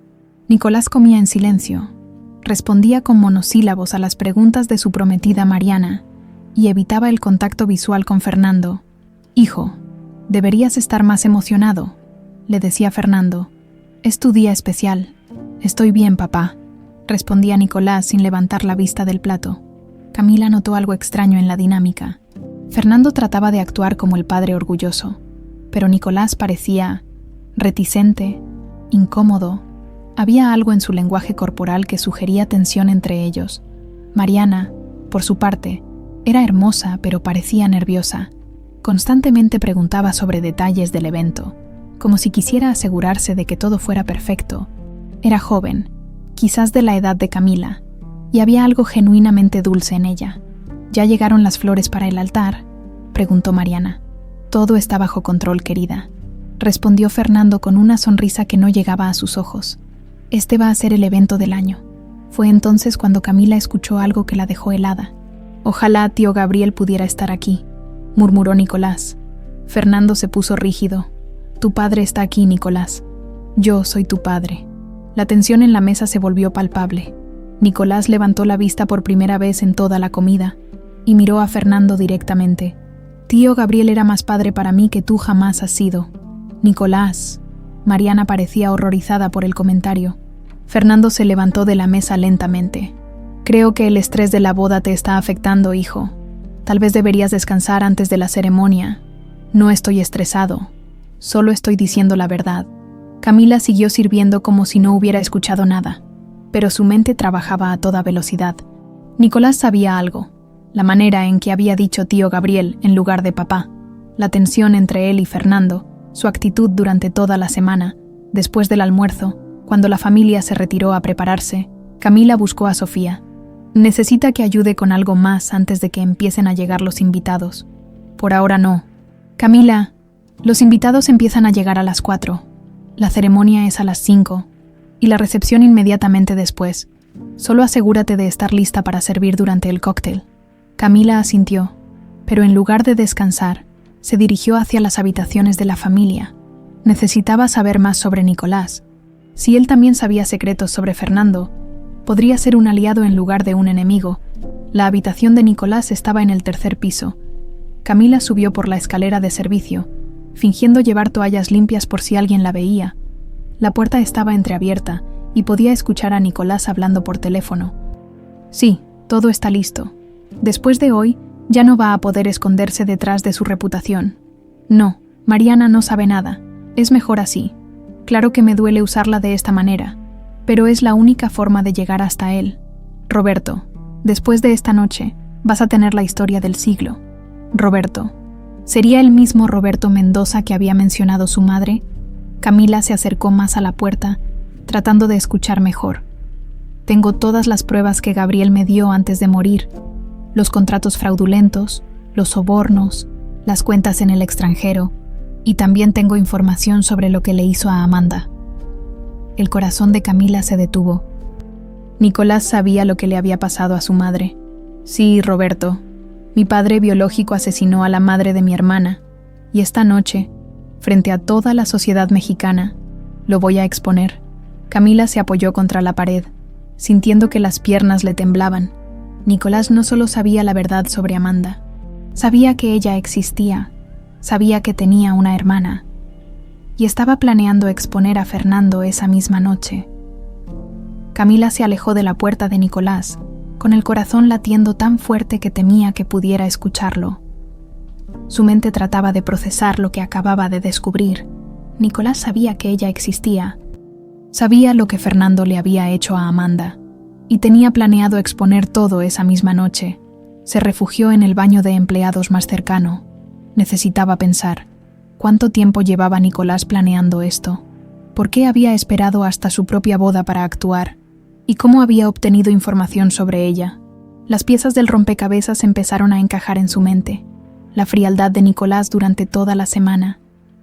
Nicolás comía en silencio. Respondía con monosílabos a las preguntas de su prometida Mariana y evitaba el contacto visual con Fernando. «Hijo, deberías estar más emocionado», le decía Fernando. «Es tu día especial». «Estoy bien, papá», respondía Nicolás sin levantar la vista del plato. Camila notó algo extraño en la dinámica. Fernando trataba de actuar como el padre orgulloso, pero Nicolás parecía reticente, incómodo. Había algo en su lenguaje corporal que sugería tensión entre ellos. Mariana, por su parte, era hermosa, pero parecía nerviosa. Constantemente preguntaba sobre detalles del evento, como si quisiera asegurarse de que todo fuera perfecto. Era joven, quizás de la edad de Camila, y había algo genuinamente dulce en ella. «¿Ya llegaron las flores para el altar?», preguntó Mariana. «Todo está bajo control, querida», respondió Fernando con una sonrisa que no llegaba a sus ojos. «Este va a ser el evento del año». Fue entonces cuando Camila escuchó algo que la dejó helada. «Ojalá tío Gabriel pudiera estar aquí», murmuró Nicolás. Fernando se puso rígido. «Tu padre está aquí, Nicolás. Yo soy tu padre». La tensión en la mesa se volvió palpable. Nicolás levantó la vista por primera vez en toda la comida y miró a Fernando directamente. «Tío Gabriel era más padre para mí que tú jamás has sido». «Nicolás». Mariana parecía horrorizada por el comentario. Fernando se levantó de la mesa lentamente. «Creo que el estrés de la boda te está afectando, hijo. Tal vez deberías descansar antes de la ceremonia». «No estoy estresado. Solo estoy diciendo la verdad». Camila siguió sirviendo como si no hubiera escuchado nada, pero su mente trabajaba a toda velocidad. Nicolás sabía algo, la manera en que había dicho tío Gabriel en lugar de papá, la tensión entre él y Fernando, su actitud durante toda la semana. Después del almuerzo, cuando la familia se retiró a prepararse, Camila buscó a Sofía. «Necesita que ayude con algo más antes de que empiecen a llegar los invitados». «Por ahora no». «Camila, los invitados empiezan a llegar a las 4. La ceremonia es a las 5 y la recepción inmediatamente después. Solo asegúrate de estar lista para servir durante el cóctel». Camila asintió, pero en lugar de descansar, se dirigió hacia las habitaciones de la familia. Necesitaba saber más sobre Nicolás. Si él también sabía secretos sobre Fernando, podría ser un aliado en lugar de un enemigo. La habitación de Nicolás estaba en el 3er piso. Camila subió por la escalera de servicio, fingiendo llevar toallas limpias por si alguien la veía. La puerta estaba entreabierta y podía escuchar a Nicolás hablando por teléfono. «Sí, todo está listo. Después de hoy, ya no va a poder esconderse detrás de su reputación. No, Mariana no sabe nada. Es mejor así. Claro que me duele usarla de esta manera. Pero es la única forma de llegar hasta él. Roberto, después de esta noche, vas a tener la historia del siglo. Roberto. ¿Sería el mismo Roberto Mendoza que había mencionado su madre? Camila se acercó más a la puerta, tratando de escuchar mejor. Tengo todas las pruebas que Gabriel me dio antes de morir. Los contratos fraudulentos, los sobornos, las cuentas en el extranjero, y también tengo información sobre lo que le hizo a Amanda. El corazón de Camila se detuvo. Nicolás sabía lo que le había pasado a su madre. Sí, Roberto. Mi padre biológico asesinó a la madre de mi hermana, y esta noche, frente a toda la sociedad mexicana, lo voy a exponer. Camila se apoyó contra la pared, sintiendo que las piernas le temblaban. Nicolás no solo sabía la verdad sobre Amanda, sabía que ella existía, sabía que tenía una hermana, y estaba planeando exponer a Fernando esa misma noche. Camila se alejó de la puerta de Nicolás, con el corazón latiendo tan fuerte que temía que pudiera escucharlo. Su mente trataba de procesar lo que acababa de descubrir. Nicolás sabía que ella existía. Sabía lo que Fernando le había hecho a Amanda, y tenía planeado exponer todo esa misma noche. Se refugió en el baño de empleados más cercano. Necesitaba pensar. ¿Cuánto tiempo llevaba Nicolás planeando esto? ¿Por qué había esperado hasta su propia boda para actuar? ¿Y cómo había obtenido información sobre ella? Las piezas del rompecabezas empezaron a encajar en su mente. La frialdad de Nicolás durante toda la semana,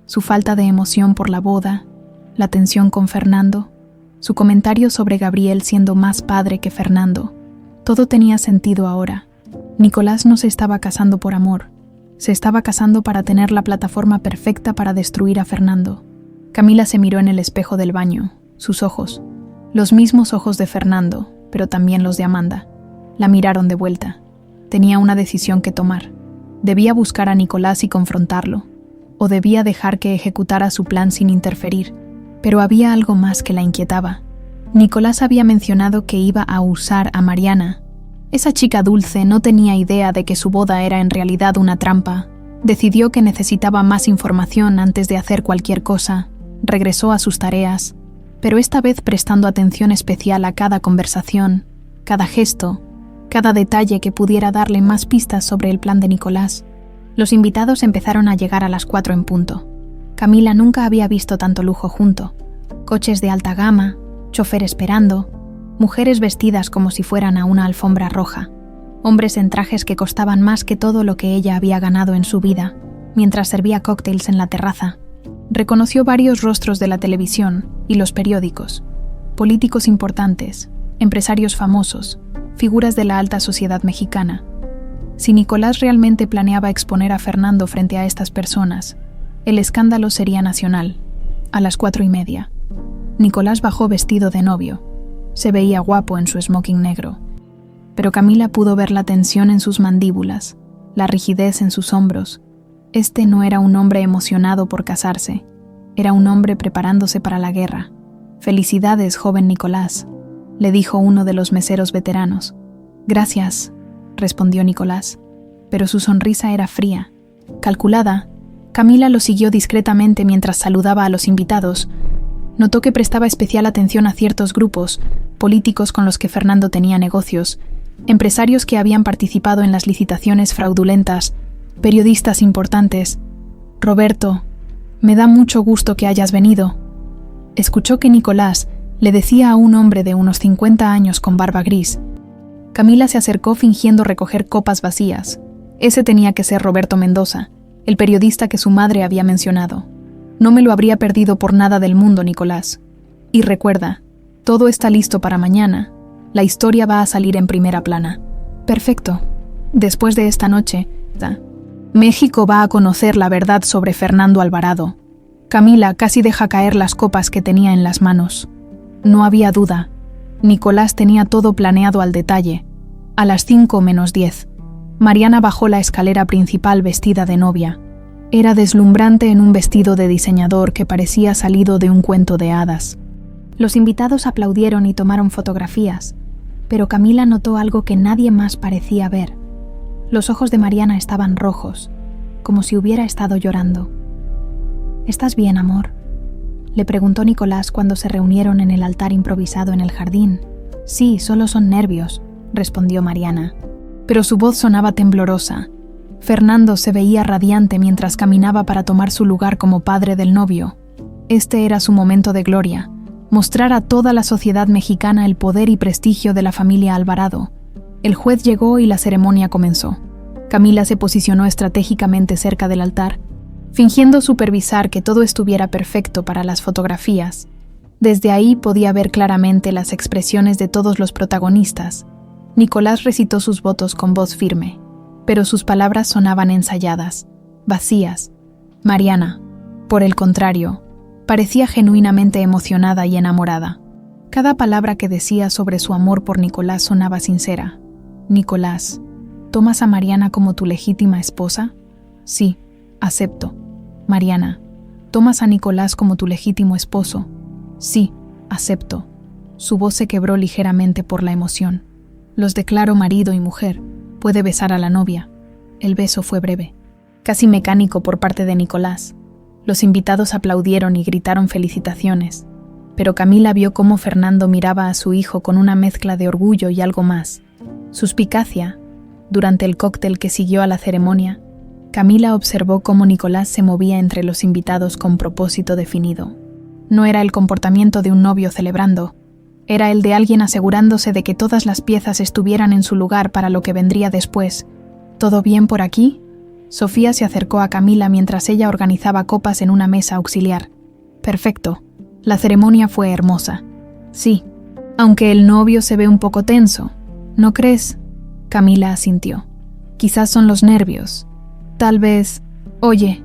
su falta de emoción por la boda, la tensión con Fernando, su comentario sobre Gabriel siendo más padre que Fernando. Todo tenía sentido ahora. Nicolás no se estaba casando por amor. Se estaba casando para tener la plataforma perfecta para destruir a Fernando. Camila se miró en el espejo del baño. Sus ojos. Los mismos ojos de Fernando, pero también los de Amanda. La miraron de vuelta. Tenía una decisión que tomar. Debía buscar a Nicolás y confrontarlo, o debía dejar que ejecutara su plan sin interferir. Pero había algo más que la inquietaba. Nicolás había mencionado que iba a usar a Mariana. Esa chica dulce no tenía idea de que su boda era en realidad una trampa. Decidió que necesitaba más información antes de hacer cualquier cosa. Regresó a sus tareas, pero esta vez prestando atención especial a cada conversación, cada gesto, cada detalle que pudiera darle más pistas sobre el plan de Nicolás. Los invitados empezaron a llegar a las 4 en punto. Camila nunca había visto tanto lujo junto. Coches de alta gama, chofer esperando, mujeres vestidas como si fueran a una alfombra roja, hombres en trajes que costaban más que todo lo que ella había ganado en su vida, mientras servía cócteles en la terraza. Reconoció varios rostros de la televisión y los periódicos, políticos importantes, empresarios famosos, figuras de la alta sociedad mexicana. Si Nicolás realmente planeaba exponer a Fernando frente a estas personas, el escándalo sería nacional. A las 4:30. Nicolás bajó vestido de novio. Se veía guapo en su smoking negro. Pero Camila pudo ver la tensión en sus mandíbulas, la rigidez en sus hombros. Este no era un hombre emocionado por casarse. Era un hombre preparándose para la guerra. «Felicidades, joven Nicolás», le dijo uno de los meseros veteranos. «Gracias», respondió Nicolás, pero su sonrisa era fría, calculada. Camila lo siguió discretamente mientras saludaba a los invitados. Notó que prestaba especial atención a ciertos grupos, políticos con los que Fernando tenía negocios, empresarios que habían participado en las licitaciones fraudulentas, periodistas importantes. «Roberto, me da mucho gusto que hayas venido». Escuchó que Nicolás le decía a un hombre de unos 50 años con barba gris. Camila se acercó fingiendo recoger copas vacías. Ese tenía que ser Roberto Mendoza, el periodista que su madre había mencionado. «No me lo habría perdido por nada del mundo, Nicolás. Y recuerda, todo está listo para mañana. La historia va a salir en primera plana». «Perfecto. Después de esta noche, México va a conocer la verdad sobre Fernando Alvarado». Camila casi deja caer las copas que tenía en las manos. No había duda. Nicolás tenía todo planeado al detalle. A las 5:10, Mariana bajó la escalera principal vestida de novia. Era deslumbrante en un vestido de diseñador que parecía salido de un cuento de hadas. Los invitados aplaudieron y tomaron fotografías, pero Camila notó algo que nadie más parecía ver. Los ojos de Mariana estaban rojos, como si hubiera estado llorando. «¿Estás bien, amor?», Le preguntó Nicolás cuando se reunieron en el altar improvisado en el jardín. Sí, solo son nervios, respondió Mariana. Pero su voz sonaba temblorosa. Fernando se veía radiante mientras caminaba para tomar su lugar como padre del novio. Este era su momento de gloria, mostrar a toda la sociedad mexicana el poder y prestigio de la familia Alvarado. El juez llegó y la ceremonia comenzó. Camila se posicionó estratégicamente cerca del altar, fingiendo supervisar que todo estuviera perfecto para las fotografías. Desde ahí podía ver claramente las expresiones de todos los protagonistas. Nicolás recitó sus votos con voz firme, pero sus palabras sonaban ensayadas, vacías. Mariana, por el contrario, parecía genuinamente emocionada y enamorada. Cada palabra que decía sobre su amor por Nicolás sonaba sincera. Nicolás, ¿tomas a Mariana como tu legítima esposa? Sí, acepto. Mariana, ¿tomas a Nicolás como tu legítimo esposo? Sí, acepto. Su voz se quebró ligeramente por la emoción. Los declaro marido y mujer. Puede besar a la novia. El beso fue breve, casi mecánico por parte de Nicolás. Los invitados aplaudieron y gritaron felicitaciones, pero Camila vio cómo Fernando miraba a su hijo con una mezcla de orgullo y algo más. Suspicacia. Durante el cóctel que siguió a la ceremonia, Camila observó cómo Nicolás se movía entre los invitados con propósito definido. No era el comportamiento de un novio celebrando, era el de alguien asegurándose de que todas las piezas estuvieran en su lugar para lo que vendría después. ¿Todo bien por aquí? Sofía se acercó a Camila mientras ella organizaba copas en una mesa auxiliar. Perfecto. La ceremonia fue hermosa. Sí, aunque el novio se ve un poco tenso. ¿No crees? Camila asintió. Quizás son los nervios. Tal vez... Oye,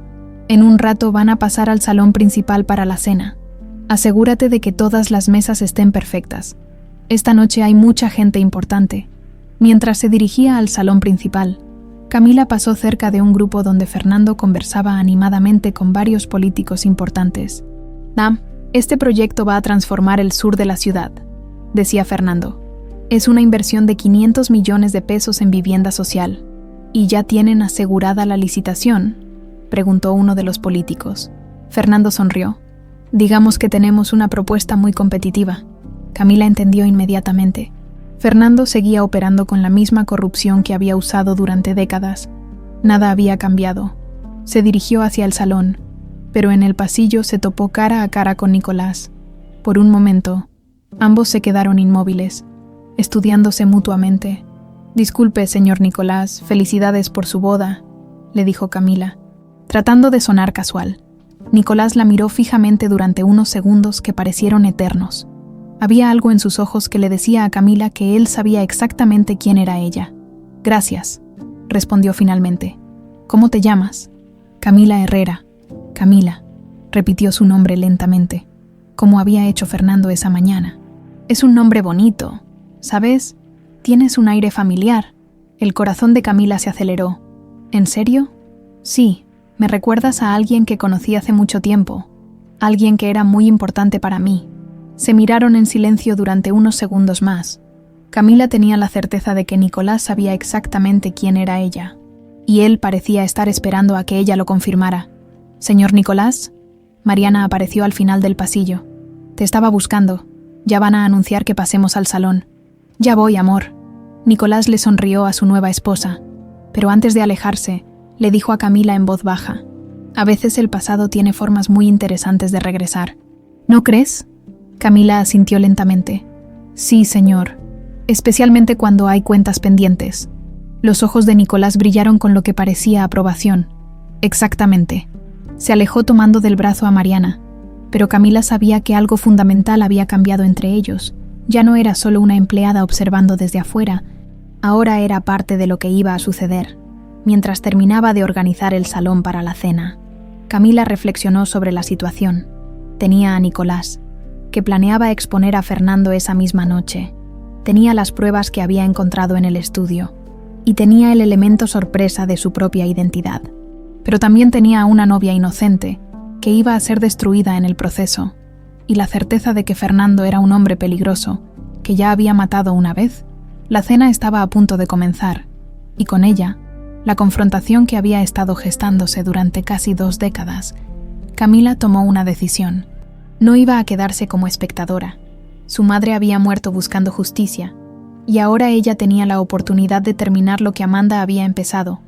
en un rato van a pasar al salón principal para la cena. Asegúrate de que todas las mesas estén perfectas. Esta noche hay mucha gente importante. Mientras se dirigía al salón principal, Camila pasó cerca de un grupo donde Fernando conversaba animadamente con varios políticos importantes. Este proyecto va a transformar el sur de la ciudad, decía Fernando. Es una inversión de 500 millones de pesos en vivienda social. ¿Y ya tienen asegurada la licitación?, preguntó uno de los políticos. Fernando sonrió. Digamos que tenemos una propuesta muy competitiva. Camila entendió inmediatamente. Fernando seguía operando con la misma corrupción que había usado durante décadas. Nada había cambiado. Se dirigió hacia el salón, pero en el pasillo se topó cara a cara con Nicolás. Por un momento, ambos se quedaron inmóviles, estudiándose mutuamente. Disculpe, señor Nicolás, felicidades por su boda, le dijo Camila, tratando de sonar casual. Nicolás la miró fijamente durante unos segundos que parecieron eternos. Había algo en sus ojos que le decía a Camila que él sabía exactamente quién era ella. Gracias, respondió finalmente. ¿Cómo te llamas? Camila Herrera. Camila, repitió su nombre lentamente, como había hecho Fernando esa mañana. Es un nombre bonito, ¿sabes? Tienes un aire familiar. El corazón de Camila se aceleró. ¿En serio? Sí, me recuerdas a alguien que conocí hace mucho tiempo, alguien que era muy importante para mí. Se miraron en silencio durante unos segundos más. Camila tenía la certeza de que Nicolás sabía exactamente quién era ella, y él parecía estar esperando a que ella lo confirmara. «Señor Nicolás», Mariana apareció al final del pasillo. «Te estaba buscando. Ya van a anunciar que pasemos al salón». «Ya voy, amor». Nicolás le sonrió a su nueva esposa, pero antes de alejarse, le dijo a Camila en voz baja: «A veces el pasado tiene formas muy interesantes de regresar. ¿No crees?» Camila asintió lentamente. «Sí, señor, especialmente cuando hay cuentas pendientes». Los ojos de Nicolás brillaron con lo que parecía aprobación. «Exactamente». Se alejó tomando del brazo a Mariana, pero Camila sabía que algo fundamental había cambiado entre ellos. Ya no era solo una empleada observando desde afuera, ahora era parte de lo que iba a suceder. Mientras terminaba de organizar el salón para la cena, Camila reflexionó sobre la situación. Tenía a Nicolás, que planeaba exponer a Fernando esa misma noche. Tenía las pruebas que había encontrado en el estudio, y tenía el elemento sorpresa de su propia identidad. Pero también tenía a una novia inocente, que iba a ser destruida en el proceso, y la certeza de que Fernando era un hombre peligroso, que ya había matado una vez. La cena estaba a punto de comenzar, y con ella, la confrontación que había estado gestándose durante casi 2 décadas. Camila tomó una decisión. No iba a quedarse como espectadora. Su madre había muerto buscando justicia, y ahora ella tenía la oportunidad de terminar lo que Amanda había empezado,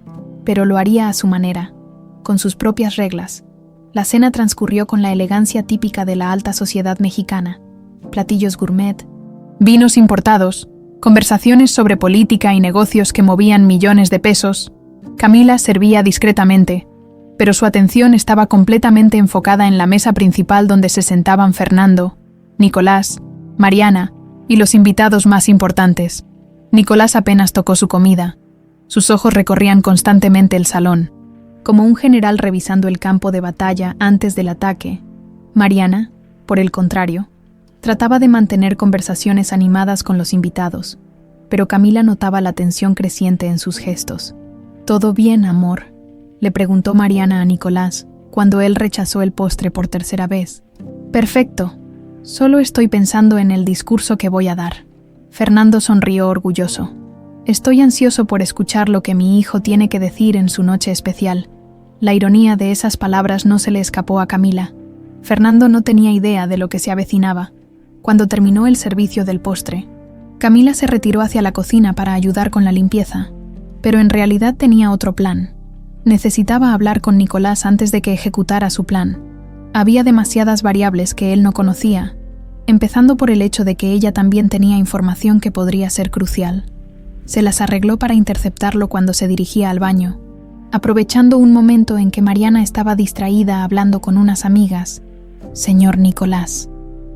pero lo haría a su manera, con sus propias reglas. La cena transcurrió con la elegancia típica de la alta sociedad mexicana: platillos gourmet, vinos importados, conversaciones sobre política y negocios que movían millones de pesos. Camila servía discretamente, pero su atención estaba completamente enfocada en la mesa principal donde se sentaban Fernando, Nicolás, Mariana y los invitados más importantes. Nicolás apenas tocó su comida. Sus ojos recorrían constantemente el salón, como un general revisando el campo de batalla antes del ataque. Mariana, por el contrario, trataba de mantener conversaciones animadas con los invitados, pero Camila notaba la tensión creciente en sus gestos. ¿Todo bien, amor?, le preguntó Mariana a Nicolás, cuando él rechazó el postre por tercera vez. Perfecto. Solo estoy pensando en el discurso que voy a dar. Fernando sonrió orgulloso. Estoy ansioso por escuchar lo que mi hijo tiene que decir en su noche especial. La ironía de esas palabras no se le escapó a Camila. Fernando no tenía idea de lo que se avecinaba. Cuando terminó el servicio del postre, Camila se retiró hacia la cocina para ayudar con la limpieza, pero en realidad tenía otro plan. Necesitaba hablar con Nicolás antes de que ejecutara su plan. Había demasiadas variables que él no conocía, empezando por el hecho de que ella también tenía información que podría ser crucial. Se las arregló para interceptarlo cuando se dirigía al baño, aprovechando un momento en que Mariana estaba distraída hablando con unas amigas. Señor Nicolás,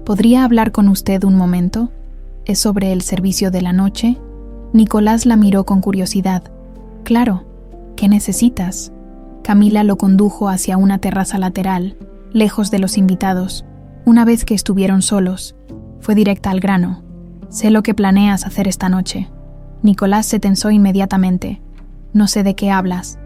¿podría hablar con usted un momento? ¿Es sobre el servicio de la noche? Nicolás la miró con curiosidad. Claro. ¿Qué necesitas? Camila lo condujo hacia una terraza lateral, lejos de los invitados. Una vez que estuvieron solos, fue directa al grano. Sé lo que planeas hacer esta noche. Nicolás se tensó inmediatamente. No sé de qué hablas.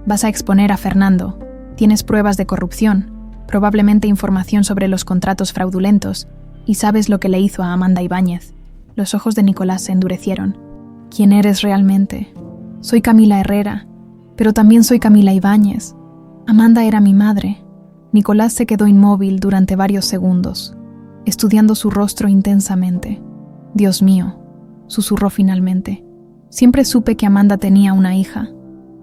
Vas a exponer a Fernando. Tienes pruebas de corrupción, probablemente información sobre los contratos fraudulentos, y sabes lo que le hizo a Amanda Ibáñez. Los ojos de Nicolás se endurecieron. ¿Quién eres realmente? Soy Camila Herrera. Pero también soy Camila Ibáñez. Amanda era mi madre. Nicolás se quedó inmóvil durante varios segundos, estudiando su rostro intensamente. Dios mío, susurró finalmente. Siempre supe que Amanda tenía una hija,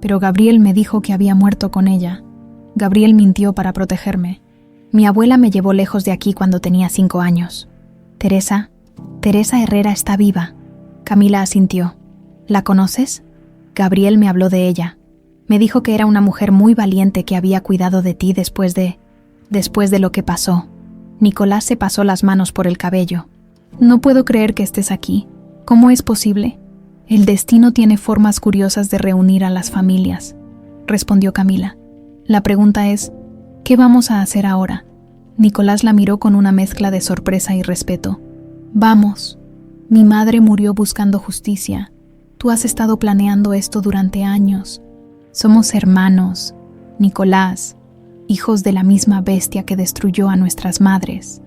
pero Gabriel me dijo que había muerto con ella. Gabriel mintió para protegerme. Mi abuela me llevó lejos de aquí cuando tenía 5 años. Teresa Herrera está viva. Camila asintió. ¿La conoces? Gabriel me habló de ella. Me dijo que era una mujer muy valiente que había cuidado de ti después de lo que pasó. Nicolás se pasó las manos por el cabello. No puedo creer que estés aquí. ¿Cómo es posible? El destino tiene formas curiosas de reunir a las familias, respondió Camila. La pregunta es, ¿qué vamos a hacer ahora? Nicolás la miró con una mezcla de sorpresa y respeto. Vamos. Mi madre murió buscando justicia. Tú has estado planeando esto durante años. Somos hermanos, Nicolás, hijos de la misma bestia que destruyó a nuestras madres.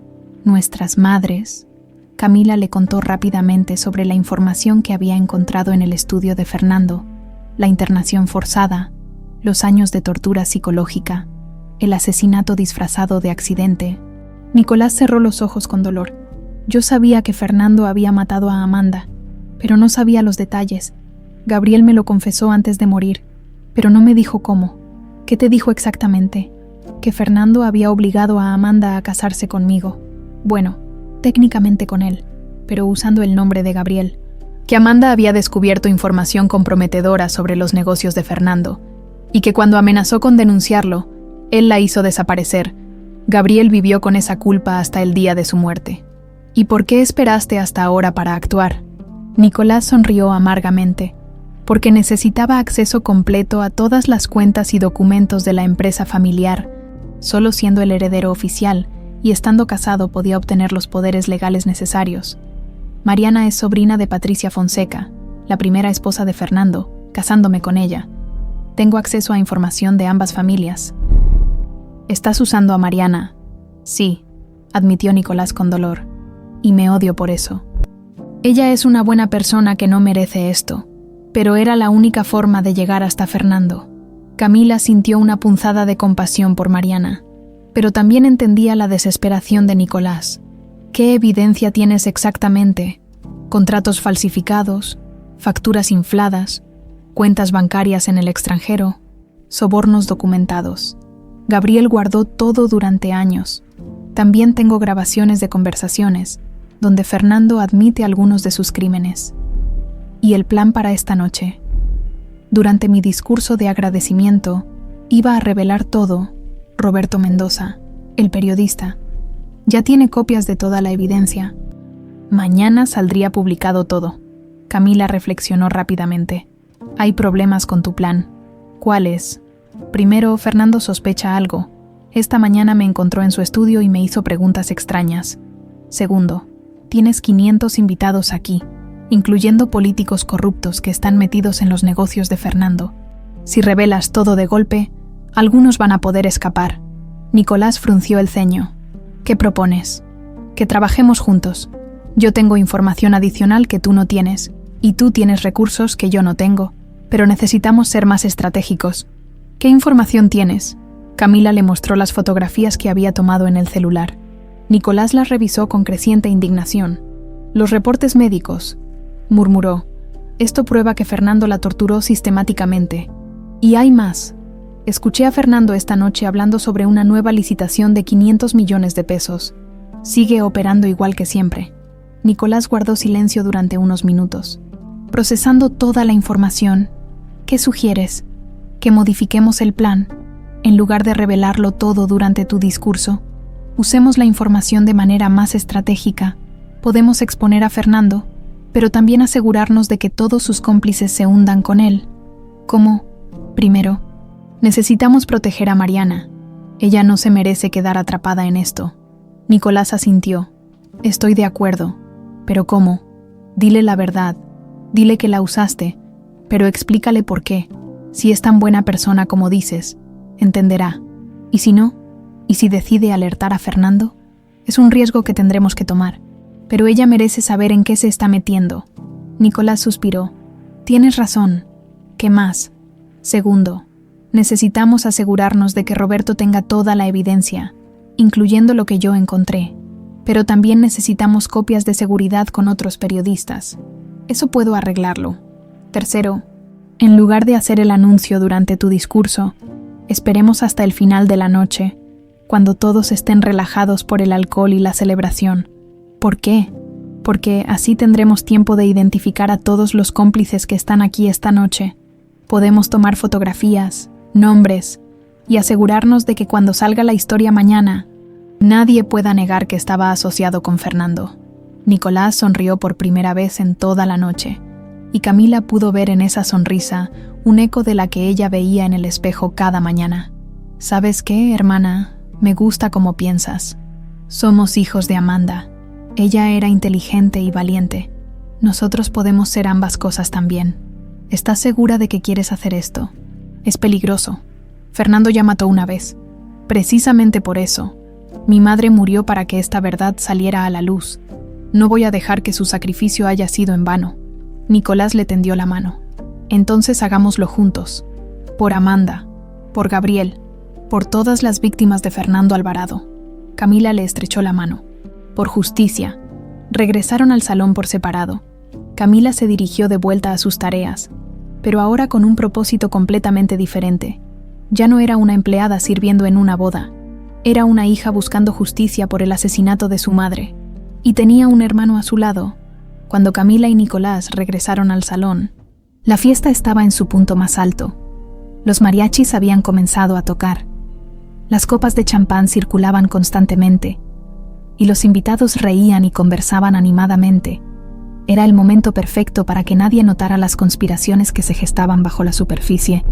Nuestras madres. Camila le contó rápidamente sobre la información que había encontrado en el estudio de Fernando, la internación forzada, los años de tortura psicológica, el asesinato disfrazado de accidente. Nicolás cerró los ojos con dolor. Yo sabía que Fernando había matado a Amanda, pero no sabía los detalles. Gabriel me lo confesó antes de morir, pero no me dijo cómo. ¿Qué te dijo exactamente? Que Fernando había obligado a Amanda a casarse conmigo. Bueno, técnicamente con él, pero usando el nombre de Gabriel. Que Amanda había descubierto información comprometedora sobre los negocios de Fernando, y que cuando amenazó con denunciarlo, él la hizo desaparecer. Gabriel vivió con esa culpa hasta el día de su muerte. ¿Y por qué esperaste hasta ahora para actuar? Nicolás sonrió amargamente. Porque necesitaba acceso completo a todas las cuentas y documentos de la empresa familiar. Solo siendo el heredero oficial y estando casado podía obtener los poderes legales necesarios. Mariana es sobrina de Patricia Fonseca, la primera esposa de Fernando, casándome con ella. Tengo acceso a información de ambas familias. ¿Estás usando a Mariana? Sí, admitió Nicolás con dolor. Y me odio por eso. Ella es una buena persona que no merece esto. Pero era la única forma de llegar hasta Fernando. Camila sintió una punzada de compasión por Mariana. pero también entendía la desesperación de Nicolás. ¿Qué evidencia tienes exactamente? ¿Contratos falsificados? ¿Facturas infladas? ¿Cuentas bancarias en el extranjero? ¿Sobornos documentados? Gabriel guardó todo durante años. También tengo grabaciones de conversaciones, donde Fernando admite algunos de sus crímenes. ¿Y el plan para esta noche? Durante mi discurso de agradecimiento, iba a revelar todo. Roberto Mendoza, el periodista, ya tiene copias de toda la evidencia. Mañana saldría publicado todo. Camila reflexionó rápidamente. Hay problemas con tu plan. ¿Cuáles? Primero, Fernando sospecha algo. Esta mañana me encontró en su estudio y me hizo preguntas extrañas. Segundo, tienes 500 invitados aquí, incluyendo políticos corruptos que están metidos en los negocios de Fernando. Si revelas todo de golpe, algunos van a poder escapar. Nicolás frunció el ceño. ¿Qué propones? Que trabajemos juntos. Yo tengo información adicional que tú no tienes, y tú tienes recursos que yo no tengo, pero necesitamos ser más estratégicos. ¿Qué información tienes? Camila le mostró las fotografías que había tomado en el celular. Nicolás las revisó con creciente indignación. Los reportes médicos, murmuró. Esto prueba que Fernando la torturó sistemáticamente. Y hay más. Escuché a Fernando esta noche hablando sobre una nueva licitación de 500 millones de pesos. Sigue operando igual que siempre. Nicolás guardó silencio durante unos minutos. Procesando toda la información, ¿qué sugieres? ¿Que modifiquemos el plan? En lugar de revelarlo todo durante tu discurso, usemos la información de manera más estratégica. Podemos exponer a Fernando, pero también asegurarnos de que todos sus cómplices se hundan con él. ¿Cómo? Primero, necesitamos proteger a Mariana. Ella no se merece quedar atrapada en esto. Nicolás asintió. Estoy de acuerdo. ¿Pero cómo? Dile la verdad. Dile que la usaste, pero explícale por qué. Si es tan buena persona como dices, entenderá. ¿Y si no? ¿Y si decide alertar a Fernando? Es un riesgo que tendremos que tomar, pero ella merece saber en qué se está metiendo. Nicolás suspiró. Tienes razón. ¿Qué más? Segundo, necesitamos asegurarnos de que Roberto tenga toda la evidencia, incluyendo lo que yo encontré, pero también necesitamos copias de seguridad con otros periodistas. Eso puedo arreglarlo. Tercero, en lugar de hacer el anuncio durante tu discurso, esperemos hasta el final de la noche, cuando todos estén relajados por el alcohol y la celebración. ¿Por qué? Porque así tendremos tiempo de identificar a todos los cómplices que están aquí esta noche. Podemos tomar fotografías, nombres, y asegurarnos de que cuando salga la historia mañana, nadie pueda negar que estaba asociado con Fernando. Nicolás sonrió por primera vez en toda la noche, y Camila pudo ver en esa sonrisa un eco de la que ella veía en el espejo cada mañana. ¿Sabes qué, hermana? Me gusta cómo piensas. Somos hijos de Amanda. Ella era inteligente y valiente. Nosotros podemos ser ambas cosas también. ¿Estás segura de que quieres hacer esto? Es peligroso. Fernando ya mató una vez. Precisamente por eso. Mi madre murió para que esta verdad saliera a la luz. No voy a dejar que su sacrificio haya sido en vano. Nicolás le tendió la mano. Entonces hagámoslo juntos. Por Amanda, por Gabriel, por todas las víctimas de Fernando Alvarado. Camila le estrechó la mano. Por justicia. Regresaron al salón por separado. Camila se dirigió de vuelta a sus tareas, pero ahora con un propósito completamente diferente. Ya no era una empleada sirviendo en una boda. Era una hija buscando justicia por el asesinato de su madre. Y tenía un hermano a su lado. Cuando Camila y Nicolás regresaron al salón, la fiesta estaba en su punto más alto. Los mariachis habían comenzado a tocar. Las copas de champán circulaban constantemente, y los invitados reían y conversaban animadamente. Era el momento perfecto para que nadie notara las conspiraciones que se gestaban bajo la superficie.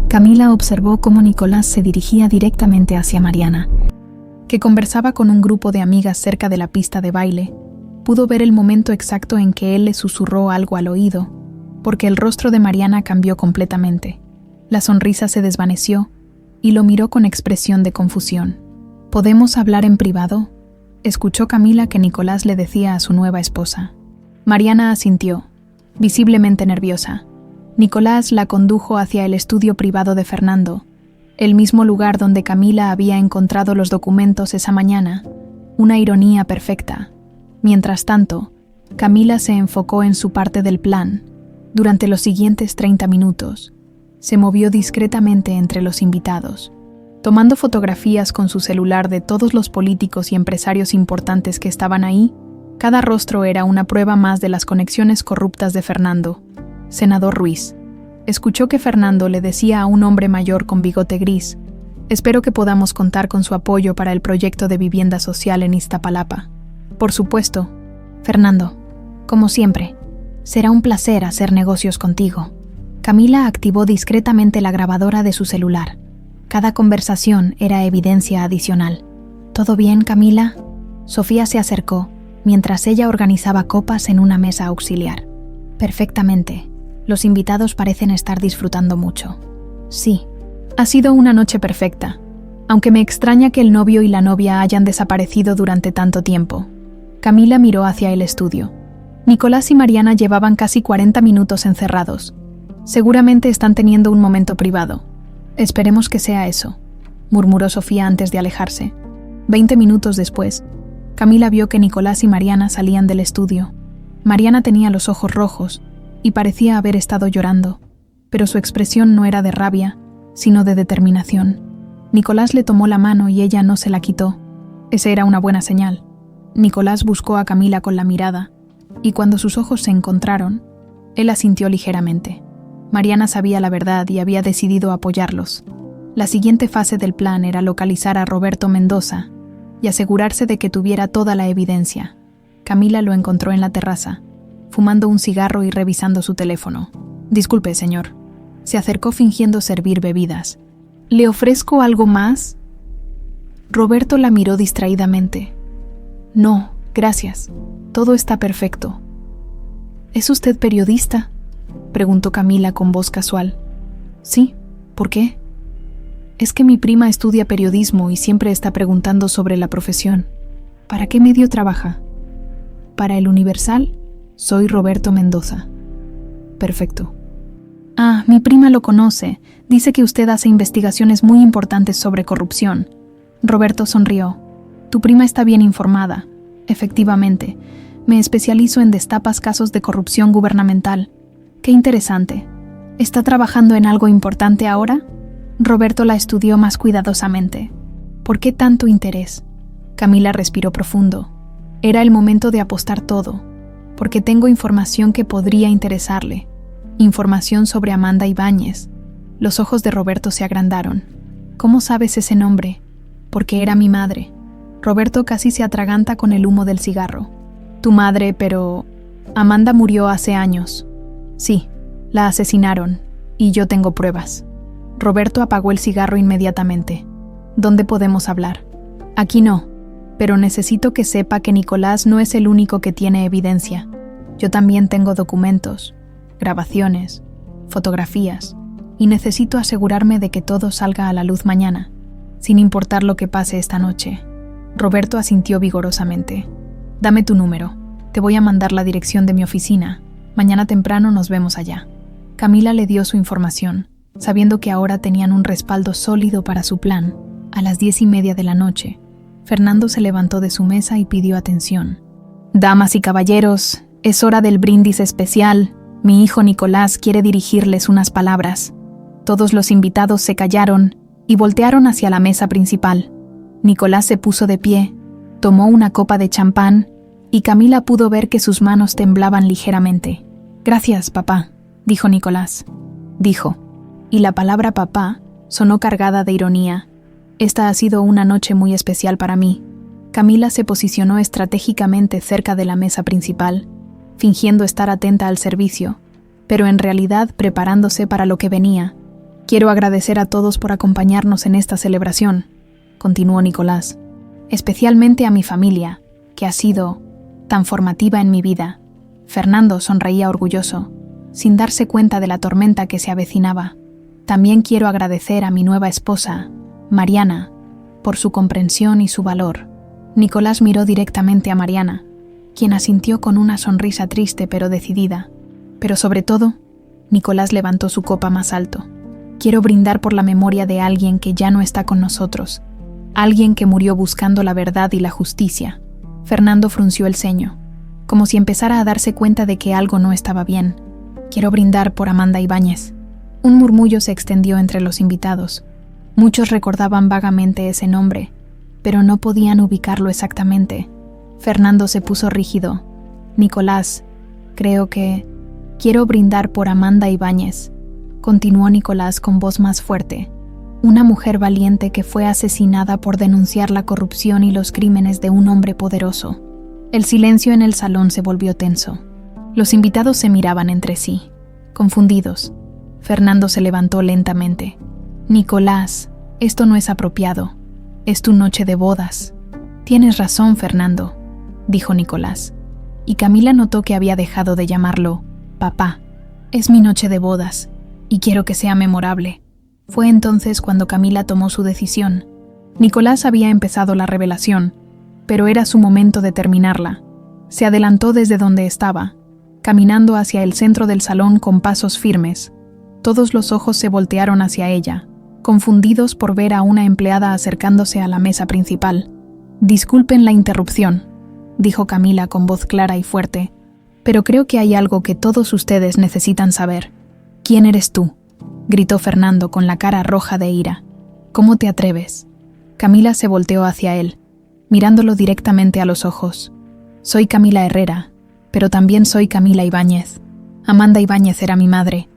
Camila observó cómo Nicolás se dirigía directamente hacia Mariana, que conversaba con un grupo de amigas cerca de la pista de baile. Pudo ver el momento exacto en que él le susurró algo al oído, porque el rostro de Mariana cambió completamente. La sonrisa se desvaneció y lo miró con expresión de confusión. ¿Podemos hablar en privado?, escuchó Camila que Nicolás le decía a su nueva esposa. Mariana asintió, visiblemente nerviosa. Nicolás la condujo hacia el estudio privado de Fernando, el mismo lugar donde Camila había encontrado los documentos esa mañana, una ironía perfecta. Mientras tanto, Camila se enfocó en su parte del plan. Durante los siguientes 30 minutos, se movió discretamente entre los invitados, tomando fotografías con su celular de todos los políticos y empresarios importantes que estaban ahí. Cada rostro era una prueba más de las conexiones corruptas de Fernando. Senador Ruiz. Escuchó que Fernando le decía a un hombre mayor con bigote gris: «Espero que podamos contar con su apoyo para el proyecto de vivienda social en Iztapalapa». «Por supuesto, Fernando. Como siempre, será un placer hacer negocios contigo». Camila activó discretamente la grabadora de su celular. Cada conversación era evidencia adicional. «¿Todo bien, Camila?». Sofía se acercó, mientras ella organizaba copas en una mesa auxiliar. «Perfectamente. Los invitados parecen estar disfrutando mucho». «Sí, ha sido una noche perfecta, aunque me extraña que el novio y la novia hayan desaparecido durante tanto tiempo». Camila miró hacia el estudio. Nicolás y Mariana llevaban casi 40 minutos encerrados. «Seguramente están teniendo un momento privado. Esperemos que sea eso», murmuró Sofía antes de alejarse. 20 minutos después, Camila vio que Nicolás y Mariana salían del estudio. Mariana tenía los ojos rojos y parecía haber estado llorando, pero su expresión no era de rabia, sino de determinación. Nicolás le tomó la mano y ella no se la quitó. Esa era una buena señal. Nicolás buscó a Camila con la mirada, y cuando sus ojos se encontraron, él asintió ligeramente. Mariana sabía la verdad y había decidido apoyarlos. La siguiente fase del plan era localizar a Roberto Mendoza y asegurarse de que tuviera toda la evidencia. Camila lo encontró en la terraza, fumando un cigarro y revisando su teléfono. «Disculpe, señor». Se acercó fingiendo servir bebidas. «¿Le ofrezco algo más?». Roberto la miró distraídamente. «No, gracias. Todo está perfecto». «¿Es usted periodista?», preguntó Camila con voz casual. «Sí, ¿por qué?». «Es que mi prima estudia periodismo y siempre está preguntando sobre la profesión». «¿Para qué medio trabaja?». «Para El Universal. Soy Roberto Mendoza». «Perfecto». «Ah, mi prima lo conoce. Dice que usted hace investigaciones muy importantes sobre corrupción». Roberto sonrió. «Tu prima está bien informada. Efectivamente, me especializo en destapas casos de corrupción gubernamental». «Qué interesante. ¿Está trabajando en algo importante ahora?». Roberto la estudió más cuidadosamente. «¿Por qué tanto interés?». Camila respiró profundo. Era el momento de apostar todo, porque tengo información que podría interesarle. Información sobre Amanda Ibáñez. Los ojos de Roberto se agrandaron. «¿Cómo sabes ese nombre?». «Porque era mi madre». Roberto casi se atraganta con el humo del cigarro. «Tu madre, pero... Amanda murió hace años». «Sí, la asesinaron, y yo tengo pruebas». Roberto apagó el cigarro inmediatamente. «¿Dónde podemos hablar?». «Aquí no, pero necesito que sepa que Nicolás no es el único que tiene evidencia. Yo también tengo documentos, grabaciones, fotografías, y necesito asegurarme de que todo salga a la luz mañana, sin importar lo que pase esta noche». Roberto asintió vigorosamente. «Dame tu número. Te voy a mandar la dirección de mi oficina. Mañana temprano nos vemos allá». Camila le dio su información, sabiendo que ahora tenían un respaldo sólido para su plan. A las 10:30 de la noche, Fernando se levantó de su mesa y pidió atención. «Damas y caballeros, es hora del brindis especial. Mi hijo Nicolás quiere dirigirles unas palabras». Todos los invitados se callaron y voltearon hacia la mesa principal. Nicolás se puso de pie, tomó una copa de champán y Camila pudo ver que sus manos temblaban ligeramente. «Gracias, papá», dijo Nicolás. Dijo, y la palabra papá sonó cargada de ironía. «Esta ha sido una noche muy especial para mí». Camila se posicionó estratégicamente cerca de la mesa principal, fingiendo estar atenta al servicio, pero en realidad preparándose para lo que venía. «Quiero agradecer a todos por acompañarnos en esta celebración», continuó Nicolás, «especialmente a mi familia, que ha sido tan formativa en mi vida». Fernando sonreía orgulloso, sin darse cuenta de la tormenta que se avecinaba. «También quiero agradecer a mi nueva esposa, Mariana, por su comprensión y su valor». Nicolás miró directamente a Mariana, quien asintió con una sonrisa triste pero decidida. Pero sobre todo, Nicolás levantó su copa más alto. Quiero brindar por la memoria de alguien que ya no está con nosotros, alguien que murió buscando la verdad y la justicia. Fernando frunció el ceño, como si empezara a darse cuenta de que algo no estaba bien. Quiero brindar por Amanda Ibáñez. Un murmullo se extendió entre los invitados. Muchos recordaban vagamente ese nombre, pero no podían ubicarlo exactamente. Fernando se puso rígido. Nicolás, creo que... Quiero brindar por Amanda Ibáñez, continuó Nicolás con voz más fuerte. Una mujer valiente que fue asesinada por denunciar la corrupción y los crímenes de un hombre poderoso. El silencio en el salón se volvió tenso. Los invitados se miraban entre sí, confundidos. Fernando se levantó lentamente. Nicolás, esto no es apropiado. Es tu noche de bodas. Tienes razón, Fernando, dijo Nicolás. Y Camila notó que había dejado de llamarlo papá. Es mi noche de bodas, y quiero que sea memorable. Fue entonces cuando Camila tomó su decisión. Nicolás había empezado la revelación, pero era su momento de terminarla. Se adelantó desde donde estaba, caminando hacia el centro del salón con pasos firmes. Todos los ojos se voltearon hacia ella, confundidos por ver a una empleada acercándose a la mesa principal. «Disculpen la interrupción», dijo Camila con voz clara y fuerte, «pero creo que hay algo que todos ustedes necesitan saber. ¿Quién eres tú?», gritó Fernando con la cara roja de ira. «¿Cómo te atreves?». Camila se volteó hacia él, mirándolo directamente a los ojos. «Soy Camila Herrera, pero también soy Camila Ibáñez. Amanda Ibáñez era mi madre».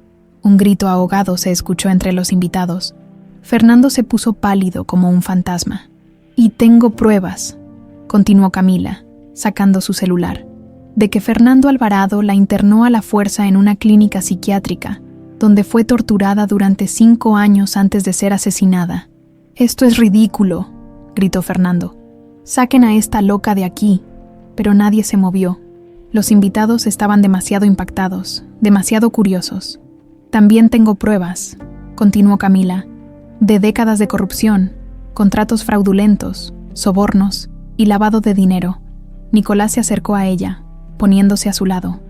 Un grito ahogado se escuchó entre los invitados. Fernando se puso pálido como un fantasma. «Y tengo pruebas», continuó Camila, sacando su celular, «de que Fernando Alvarado la internó a la fuerza en una clínica psiquiátrica, donde fue torturada durante 5 años antes de ser asesinada». «Esto es ridículo», gritó Fernando. «Saquen a esta loca de aquí». Pero nadie se movió. Los invitados estaban demasiado impactados, demasiado curiosos. «También tengo pruebas», continuó Camila, «de décadas de corrupción, contratos fraudulentos, sobornos y lavado de dinero». Nicolás se acercó a ella, poniéndose a su lado.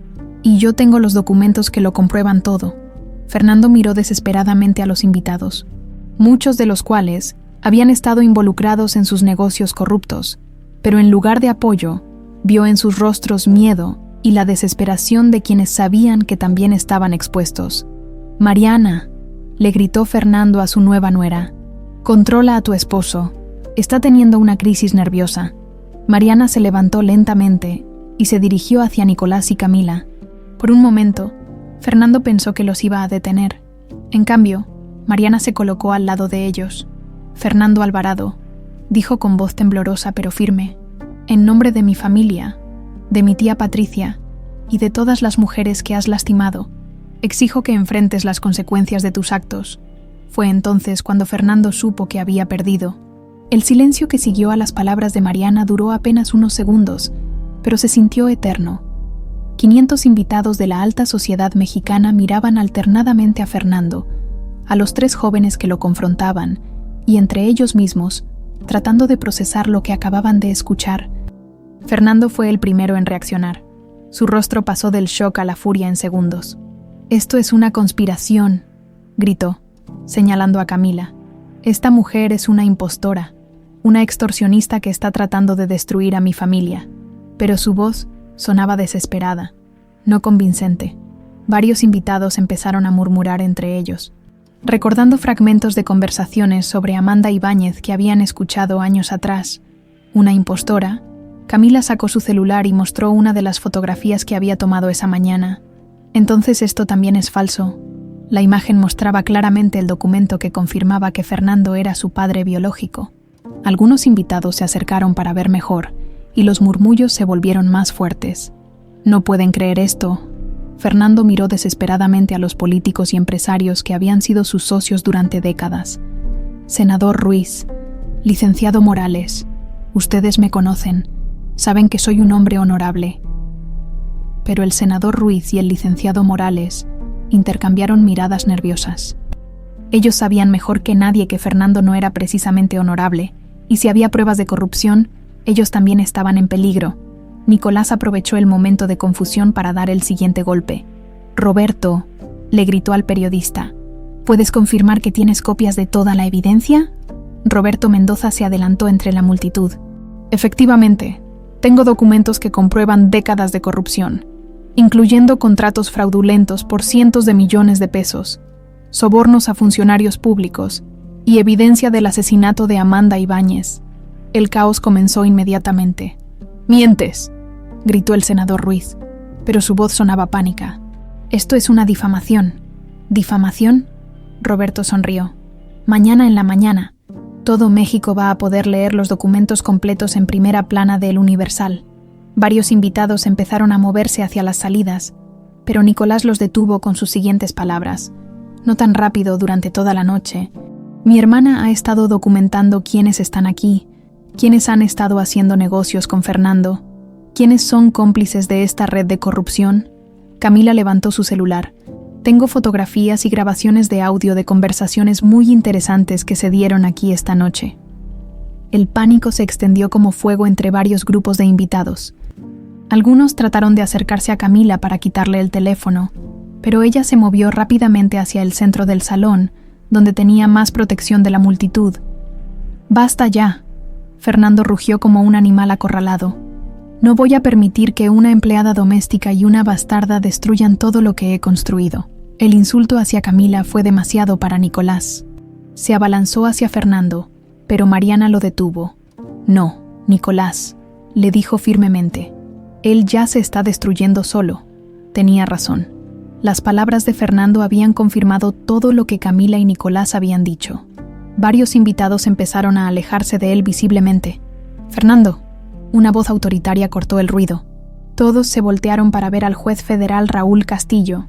«Y yo tengo los documentos que lo comprueban todo». Fernando miró desesperadamente a los invitados, muchos de los cuales habían estado involucrados en sus negocios corruptos, pero en lugar de apoyo, vio en sus rostros miedo y la desesperación de quienes sabían que también estaban expuestos. «Mariana», le gritó Fernando a su nueva nuera, «controla a tu esposo. Está teniendo una crisis nerviosa». Mariana se levantó lentamente y se dirigió hacia Nicolás y Camila. Por un momento, Fernando pensó que los iba a detener. En cambio, Mariana se colocó al lado de ellos. «Fernando Alvarado», dijo con voz temblorosa pero firme, «en nombre de mi familia, de mi tía Patricia y de todas las mujeres que has lastimado, exijo que enfrentes las consecuencias de tus actos». Fue entonces cuando Fernando supo que había perdido. El silencio que siguió a las palabras de Mariana duró apenas unos segundos, pero se sintió eterno. 500 invitados de la alta sociedad mexicana miraban alternadamente a Fernando, a los 3 jóvenes que lo confrontaban, y entre ellos mismos, tratando de procesar lo que acababan de escuchar. Fernando fue el primero en reaccionar. Su rostro pasó del shock a la furia en segundos. «Esto es una conspiración», gritó, señalando a Camila. «Esta mujer es una impostora, una extorsionista que está tratando de destruir a mi familia». Pero su voz sonaba desesperada, no convincente. Varios invitados empezaron a murmurar entre ellos, recordando fragmentos de conversaciones sobre Amanda Ibáñez que habían escuchado años atrás. «Una impostora». Camila sacó su celular y mostró una de las fotografías que había tomado esa mañana. «Entonces esto también es falso». La imagen mostraba claramente el documento que confirmaba que Fernando era su padre biológico. Algunos invitados se acercaron para ver mejor, y los murmullos se volvieron más fuertes. «No pueden creer esto». Fernando miró desesperadamente a los políticos y empresarios que habían sido sus socios durante décadas. «Senador Ruiz, licenciado Morales, ustedes me conocen, saben que soy un hombre honorable». Pero el senador Ruiz y el licenciado Morales intercambiaron miradas nerviosas. Ellos sabían mejor que nadie que Fernando no era precisamente honorable, y si había pruebas de corrupción, ellos también estaban en peligro. Nicolás aprovechó el momento de confusión para dar el siguiente golpe. «Roberto», le gritó al periodista, ¿Puedes confirmar que tienes copias de toda la evidencia? Roberto Mendoza se adelantó entre la multitud. Efectivamente, tengo documentos que comprueban décadas de corrupción, incluyendo contratos fraudulentos por cientos de millones de pesos, sobornos a funcionarios públicos y evidencia del asesinato de Amanda Ibáñez. El caos comenzó inmediatamente. «¡Mientes!», gritó el senador Ruiz, pero su voz sonaba pánica. «Esto es una difamación». «¿Difamación?», Roberto sonrió. «Mañana en la mañana, todo México va a poder leer los documentos completos en primera plana de El Universal». Varios invitados empezaron a moverse hacia las salidas, pero Nicolás los detuvo con sus siguientes palabras. «No tan rápido durante toda la noche. Mi hermana ha estado documentando quiénes están aquí, quiénes han estado haciendo negocios con Fernando, quiénes son cómplices de esta red de corrupción». Camila levantó su celular. «Tengo fotografías y grabaciones de audio de conversaciones muy interesantes que se dieron aquí esta noche». El pánico se extendió como fuego entre varios grupos de invitados. Algunos trataron de acercarse a Camila para quitarle el teléfono, pero ella se movió rápidamente hacia el centro del salón, donde tenía más protección de la multitud. «¡Basta ya!», Fernando rugió como un animal acorralado. «No voy a permitir que una empleada doméstica y una bastarda destruyan todo lo que he construido». El insulto hacia Camila fue demasiado para Nicolás. Se abalanzó hacia Fernando, pero Mariana lo detuvo. «No, Nicolás», le dijo firmemente. «Él ya se está destruyendo solo». Tenía razón. Las palabras de Fernando habían confirmado todo lo que Camila y Nicolás habían dicho. Varios invitados empezaron a alejarse de él visiblemente. «Fernando», una voz autoritaria cortó el ruido. Todos se voltearon para ver al juez federal Raúl Castillo,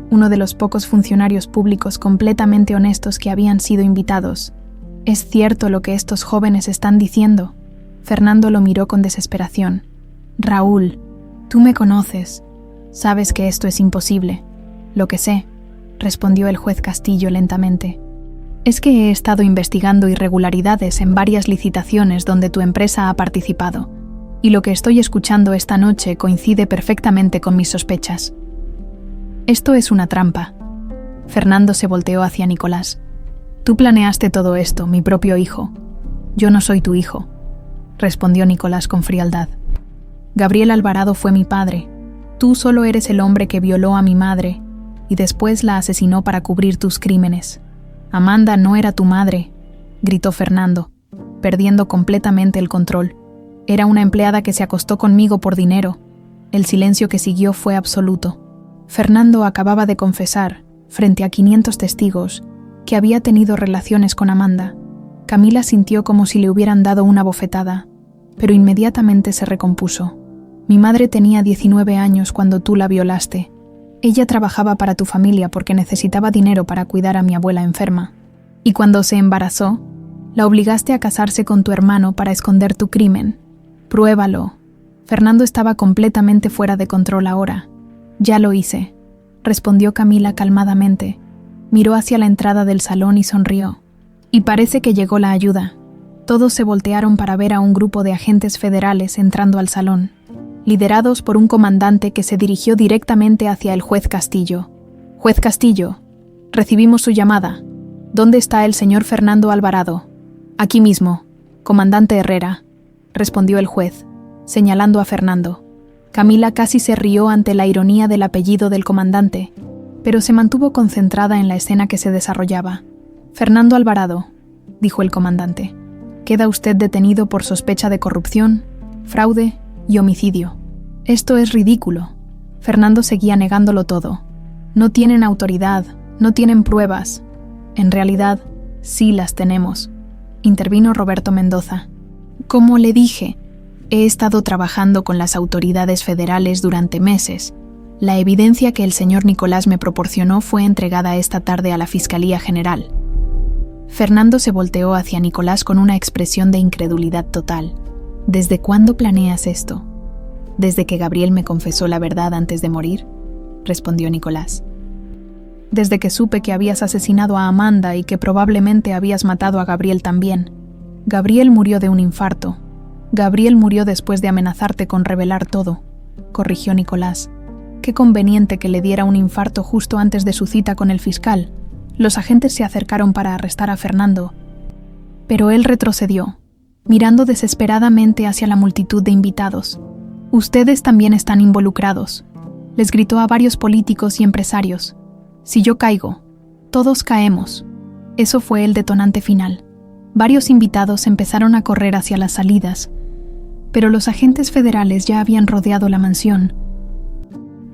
uno de los pocos funcionarios públicos completamente honestos que habían sido invitados. «¿Es cierto lo que estos jóvenes están diciendo?». Fernando lo miró con desesperación. «Raúl, tú me conoces. Sabes que esto es imposible». «Lo que sé», respondió el juez Castillo lentamente, «es que he estado investigando irregularidades en varias licitaciones donde tu empresa ha participado, y lo que estoy escuchando esta noche coincide perfectamente con mis sospechas». «Esto es una trampa». Fernando se volteó hacia Nicolás. «Tú planeaste todo esto, mi propio hijo». «Yo no soy tu hijo», respondió Nicolás con frialdad. «Gabriel Alvarado fue mi padre. Tú solo eres el hombre que violó a mi madre y después la asesinó para cubrir tus crímenes. Amanda no era tu madre», gritó Fernando, perdiendo completamente el control. «Era una empleada que se acostó conmigo por dinero». El silencio que siguió fue absoluto. Fernando acababa de confesar, frente a 500 testigos, que había tenido relaciones con Amanda. Camila sintió como si le hubieran dado una bofetada, pero inmediatamente se recompuso. «Mi madre tenía 19 años cuando tú la violaste. Ella trabajaba para tu familia porque necesitaba dinero para cuidar a mi abuela enferma. Y cuando se embarazó, la obligaste a casarse con tu hermano para esconder tu crimen. Pruébalo». Fernando estaba completamente fuera de control ahora. «Ya lo hice», respondió Camila calmadamente. Miró hacia la entrada del salón y sonrió. Y parece que llegó la ayuda. Todos se voltearon para ver a un grupo de agentes federales entrando al salón, liderados por un comandante que se dirigió directamente hacia el juez Castillo. «Juez Castillo, recibimos su llamada. ¿Dónde está el señor Fernando Alvarado?» «Aquí mismo, comandante Herrera», respondió el juez, señalando a Fernando. Camila casi se rió ante la ironía del apellido del comandante, pero se mantuvo concentrada en la escena que se desarrollaba. «Fernando Alvarado», dijo el comandante, «queda usted detenido por sospecha de corrupción, fraude y homicidio». «Esto es ridículo». Fernando seguía negándolo todo. «No tienen autoridad, no tienen pruebas». «En realidad, sí las tenemos», intervino Roberto Mendoza. «Como le dije, he estado trabajando con las autoridades federales durante meses. La evidencia que el señor Nicolás me proporcionó fue entregada esta tarde a la Fiscalía General». Fernando se volteó hacia Nicolás con una expresión de incredulidad total. «¿Desde cuándo planeas esto?» «Desde que Gabriel me confesó la verdad antes de morir», respondió Nicolás. «Desde que supe que habías asesinado a Amanda y que probablemente habías matado a Gabriel también. Gabriel murió de un infarto. Gabriel murió después de amenazarte con revelar todo», corrigió Nicolás. «Qué conveniente que le diera un infarto justo antes de su cita con el fiscal. Los agentes se acercaron para arrestar a Fernando, pero él retrocedió, mirando desesperadamente hacia la multitud de invitados. «Ustedes también están involucrados», les gritó a varios políticos y empresarios. «Si yo caigo, todos caemos». Eso fue el detonante final. Varios invitados empezaron a correr hacia las salidas, pero los agentes federales ya habían rodeado la mansión.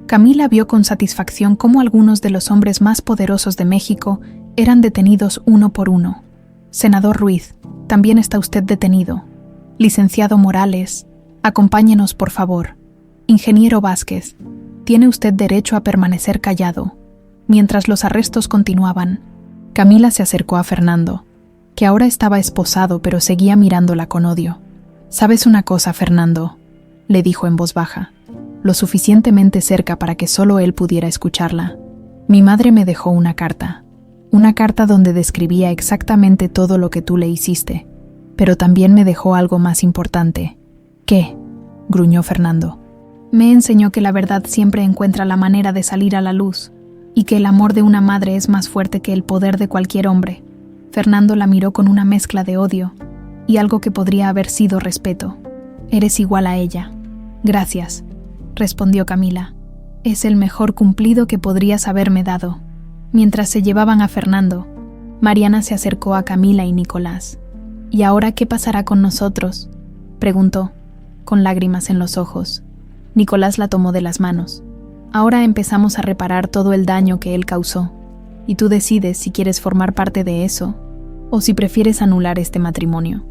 Camila vio con satisfacción cómo algunos de los hombres más poderosos de México eran detenidos uno por uno. «Senador Ruiz, también está usted detenido. Licenciado Morales, acompáñenos por favor. Ingeniero Vázquez, tiene usted derecho a permanecer callado». Mientras los arrestos continuaban, Camila se acercó a Fernando, que ahora estaba esposado pero seguía mirándola con odio. «¿Sabes una cosa, Fernando?», le dijo en voz baja, lo suficientemente cerca para que solo él pudiera escucharla. «Mi madre me dejó una carta donde describía exactamente todo lo que tú le hiciste, pero también me dejó algo más importante». «¿Qué?», gruñó Fernando. «Me enseñó que la verdad siempre encuentra la manera de salir a la luz, y que el amor de una madre es más fuerte que el poder de cualquier hombre». Fernando la miró con una mezcla de odio y algo que podría haber sido respeto. «Eres igual a ella». «Gracias», respondió Camila. «Es el mejor cumplido que podrías haberme dado». Mientras se llevaban a Fernando, Mariana se acercó a Camila y Nicolás. «¿Y ahora qué pasará con nosotros?», preguntó, con lágrimas en los ojos. Nicolás la tomó de las manos. «Ahora empezamos a reparar todo el daño que él causó, y tú decides si quieres formar parte de eso o si prefieres anular este matrimonio».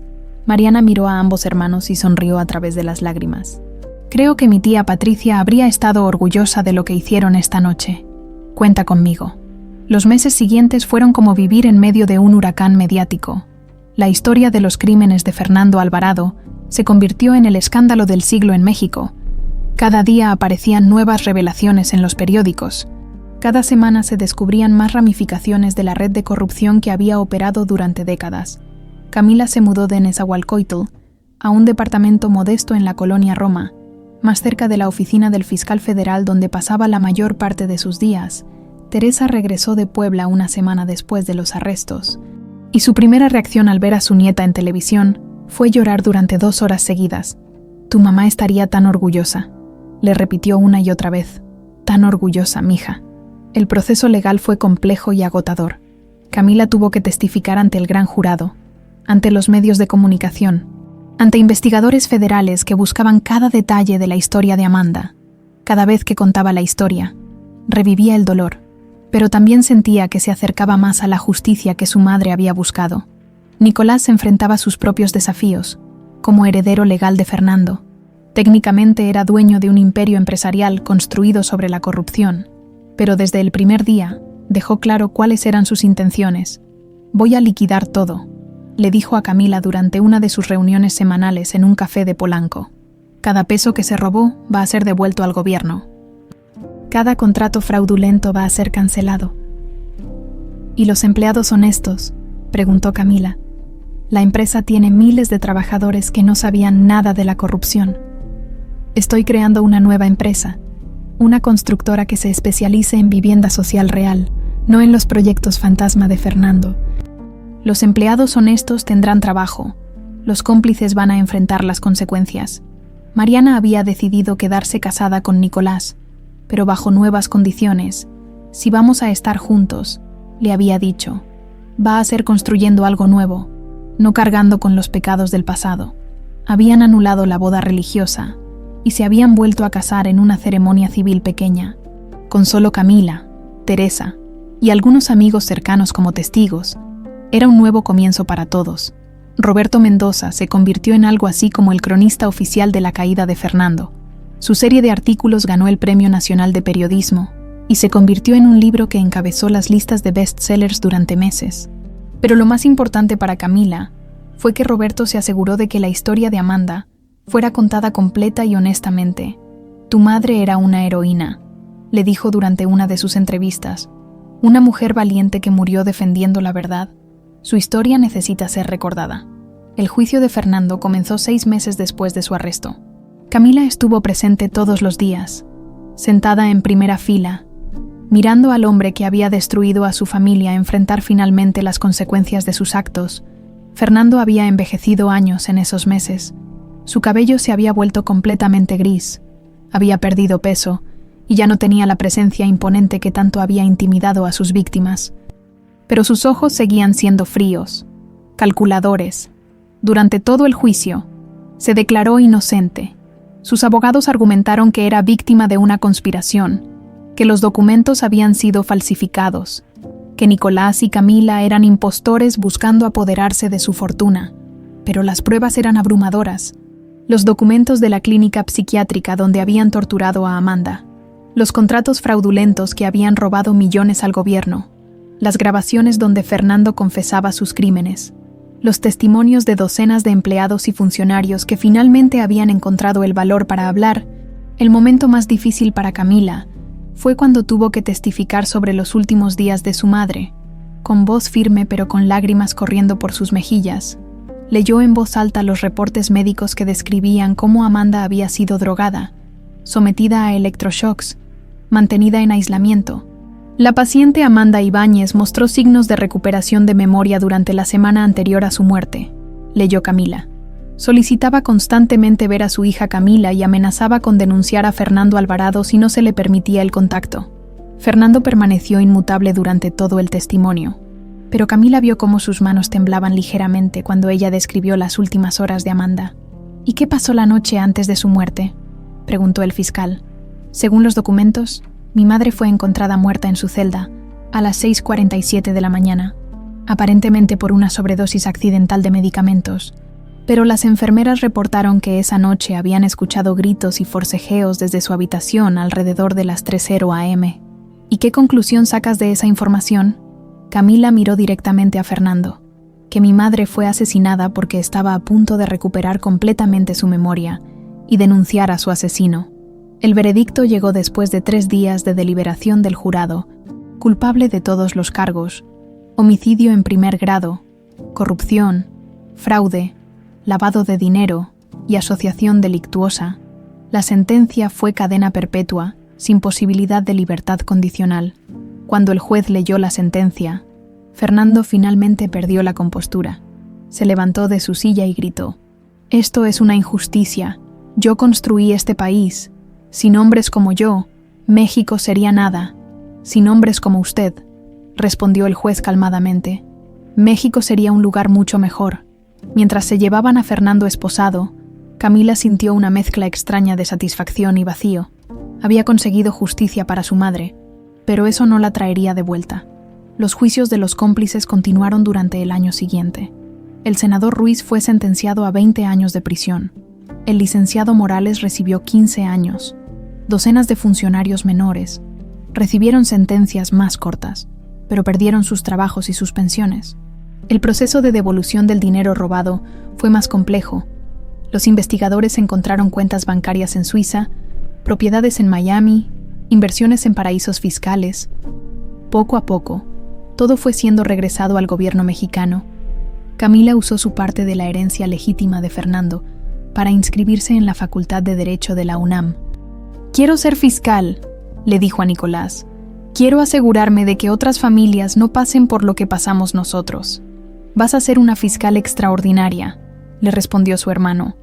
Mariana miró a ambos hermanos y sonrió a través de las lágrimas. «Creo que mi tía Patricia habría estado orgullosa de lo que hicieron esta noche. Cuenta conmigo». Los meses siguientes fueron como vivir en medio de un huracán mediático. La historia de los crímenes de Fernando Alvarado se convirtió en el escándalo del siglo en México. Cada día aparecían nuevas revelaciones en los periódicos. Cada semana se descubrían más ramificaciones de la red de corrupción que había operado durante décadas. Camila se mudó de Nezahualcóyotl a un departamento modesto en la colonia Roma, más cerca de la oficina del fiscal federal donde pasaba la mayor parte de sus días. Teresa regresó de Puebla una semana después de los arrestos, y su primera reacción al ver a su nieta en televisión fue llorar durante 2 horas seguidas. «Tu mamá estaría tan orgullosa», le repitió una y otra vez. «Tan orgullosa, mija». El proceso legal fue complejo y agotador. Camila tuvo que testificar ante el gran jurado, ante los medios de comunicación, ante investigadores federales que buscaban cada detalle de la historia de Amanda. Cada vez que contaba la historia, revivía el dolor, pero también sentía que se acercaba más a la justicia que su madre había buscado. Nicolás enfrentaba sus propios desafíos, como heredero legal de Fernando. Técnicamente era dueño de un imperio empresarial construido sobre la corrupción, pero desde el primer día dejó claro cuáles eran sus intenciones. «Voy a liquidar todo», le dijo a Camila durante una de sus reuniones semanales en un café de Polanco. «Cada peso que se robó va a ser devuelto al gobierno. Cada contrato fraudulento va a ser cancelado». «¿Y los empleados honestos?», preguntó Camila. «La empresa tiene miles de trabajadores que no sabían nada de la corrupción. Estoy creando una nueva empresa, una constructora que se especialice en vivienda social real, no en los proyectos fantasma de Fernando. Los empleados honestos tendrán trabajo, los cómplices van a enfrentar las consecuencias». Mariana había decidido quedarse casada con Nicolás, pero bajo nuevas condiciones. «Si vamos a estar juntos», le había dicho, «va a ser construyendo algo nuevo, no cargando con los pecados del pasado». Habían anulado la boda religiosa y se habían vuelto a casar en una ceremonia civil pequeña, con solo Camila, Teresa y algunos amigos cercanos como testigos. Era un nuevo comienzo para todos. Roberto Mendoza se convirtió en algo así como el cronista oficial de la caída de Fernando. Su serie de artículos ganó el Premio Nacional de Periodismo y se convirtió en un libro que encabezó las listas de bestsellers durante meses. Pero lo más importante para Camila fue que Roberto se aseguró de que la historia de Amanda fuera contada completa y honestamente. «Tu madre era una heroína», le dijo durante una de sus entrevistas, «una mujer valiente que murió defendiendo la verdad. Su historia necesita ser recordada». El juicio de Fernando comenzó 6 meses después de su arresto. Camila estuvo presente todos los días, sentada en primera fila, Mirando al hombre que había destruido a su familia enfrentar finalmente las consecuencias de sus actos, Fernando había envejecido años en esos meses. Su cabello se había vuelto completamente gris, había perdido peso y ya no tenía la presencia imponente que tanto había intimidado a sus víctimas. Pero sus ojos seguían siendo fríos, calculadores. Durante todo el juicio, se declaró inocente. Sus abogados argumentaron que era víctima de una conspiración, que los documentos habían sido falsificados, que Nicolás y Camila eran impostores buscando apoderarse de su fortuna. Pero las pruebas eran abrumadoras. Los documentos de la clínica psiquiátrica donde habían torturado a Amanda, los contratos fraudulentos que habían robado millones al gobierno, las grabaciones donde Fernando confesaba sus crímenes, los testimonios de docenas de empleados y funcionarios que finalmente habían encontrado el valor para hablar. El momento más difícil para Camila fue cuando tuvo que testificar sobre los últimos días de su madre. Con voz firme pero con lágrimas corriendo por sus mejillas, leyó en voz alta los reportes médicos que describían cómo Amanda había sido drogada, sometida a electroshocks, mantenida en aislamiento. La paciente Amanda Ibáñez mostró signos de recuperación de memoria durante la semana anterior a su muerte, leyó Camila. Solicitaba constantemente ver a su hija Camila y amenazaba con denunciar a Fernando Alvarado si no se le permitía el contacto. Fernando permaneció inmutable durante todo el testimonio, pero Camila vio cómo sus manos temblaban ligeramente cuando ella describió las últimas horas de Amanda. ¿Y qué pasó la noche antes de su muerte?, preguntó el fiscal. Según los documentos, mi madre fue encontrada muerta en su celda a las 6:47 de la mañana, aparentemente por una sobredosis accidental de medicamentos, pero las enfermeras reportaron que esa noche habían escuchado gritos y forcejeos desde su habitación alrededor de las 3:00 am. ¿Y qué conclusión sacas de esa información? Camila miró directamente a Fernando. Que mi madre fue asesinada porque estaba a punto de recuperar completamente su memoria y denunciar a su asesino. El veredicto llegó después de 3 días de deliberación del jurado, culpable de todos los cargos: homicidio en primer grado, corrupción, fraude, lavado de dinero y asociación delictuosa. La sentencia fue cadena perpetua, sin posibilidad de libertad condicional. Cuando el juez leyó la sentencia, Fernando finalmente perdió la compostura. Se levantó de su silla y gritó: «Esto es una injusticia. Yo construí este país. Sin hombres como yo, México sería nada. Sin hombres como usted», respondió el juez calmadamente, «México sería un lugar mucho mejor». Mientras se llevaban a Fernando esposado, Camila sintió una mezcla extraña de satisfacción y vacío. Había conseguido justicia para su madre, pero eso no la traería de vuelta. Los juicios de los cómplices continuaron durante el año siguiente. El senador Ruiz fue sentenciado a 20 años de prisión. El licenciado Morales recibió 15 años. Docenas de funcionarios menores recibieron sentencias más cortas, pero perdieron sus trabajos y sus pensiones. El proceso de devolución del dinero robado fue más complejo. Los investigadores encontraron cuentas bancarias en Suiza, propiedades en Miami, inversiones en paraísos fiscales. Poco a poco, todo fue siendo regresado al gobierno mexicano. Camila usó su parte de la herencia legítima de Fernando para inscribirse en la Facultad de Derecho de la UNAM. «Quiero ser fiscal», le dijo a Nicolás. «Quiero asegurarme de que otras familias no pasen por lo que pasamos nosotros». «Vas a ser una fiscal extraordinaria», le respondió su hermano.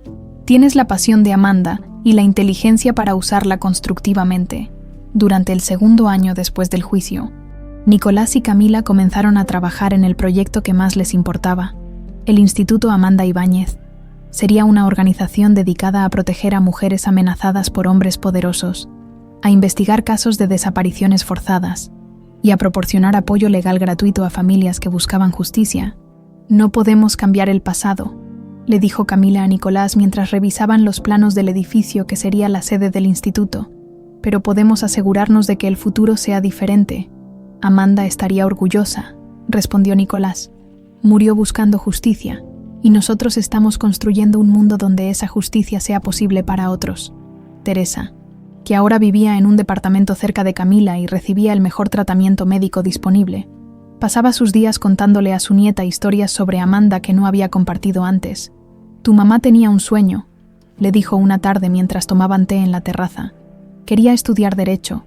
«Tienes la pasión de Amanda y la inteligencia para usarla constructivamente». Durante el segundo año después del juicio, Nicolás y Camila comenzaron a trabajar en el proyecto que más les importaba, el Instituto Amanda Ibáñez. Sería una organización dedicada a proteger a mujeres amenazadas por hombres poderosos, a investigar casos de desapariciones forzadas y a proporcionar apoyo legal gratuito a familias que buscaban justicia. «No podemos cambiar el pasado», le dijo Camila a Nicolás mientras revisaban los planos del edificio que sería la sede del instituto. «Pero podemos asegurarnos de que el futuro sea diferente». «Amanda estaría orgullosa», respondió Nicolás. «Murió buscando justicia, y nosotros estamos construyendo un mundo donde esa justicia sea posible para otros». Teresa, que ahora vivía en un departamento cerca de Camila y recibía el mejor tratamiento médico disponible, pasaba sus días contándole a su nieta historias sobre Amanda que no había compartido antes. «Tu mamá tenía un sueño», le dijo una tarde mientras tomaban té en la terraza. «Quería estudiar Derecho.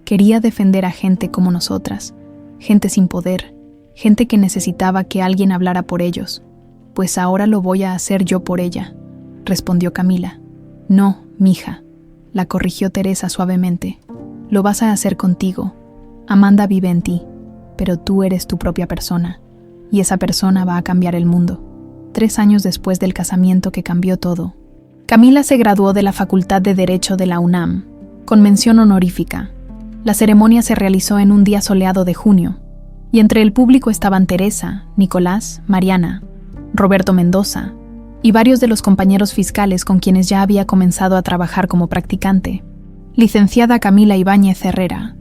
Quería defender a gente como nosotras, gente sin poder, gente que necesitaba que alguien hablara por ellos. Pues ahora lo voy a hacer yo por ella, respondió Camila. No, mija, la corrigió Teresa suavemente. Lo vas a hacer contigo. Amanda vive en ti, pero tú eres tu propia persona, y esa persona va a cambiar el mundo. 3 años después del casamiento que cambió todo, Camila se graduó de la Facultad de Derecho de la UNAM, con mención honorífica. La ceremonia se realizó en un día soleado de junio, y entre el público estaban Teresa, Nicolás, Mariana, Roberto Mendoza, y varios de los compañeros fiscales con quienes ya había comenzado a trabajar como practicante. Licenciada Camila Ibáñez Herrera,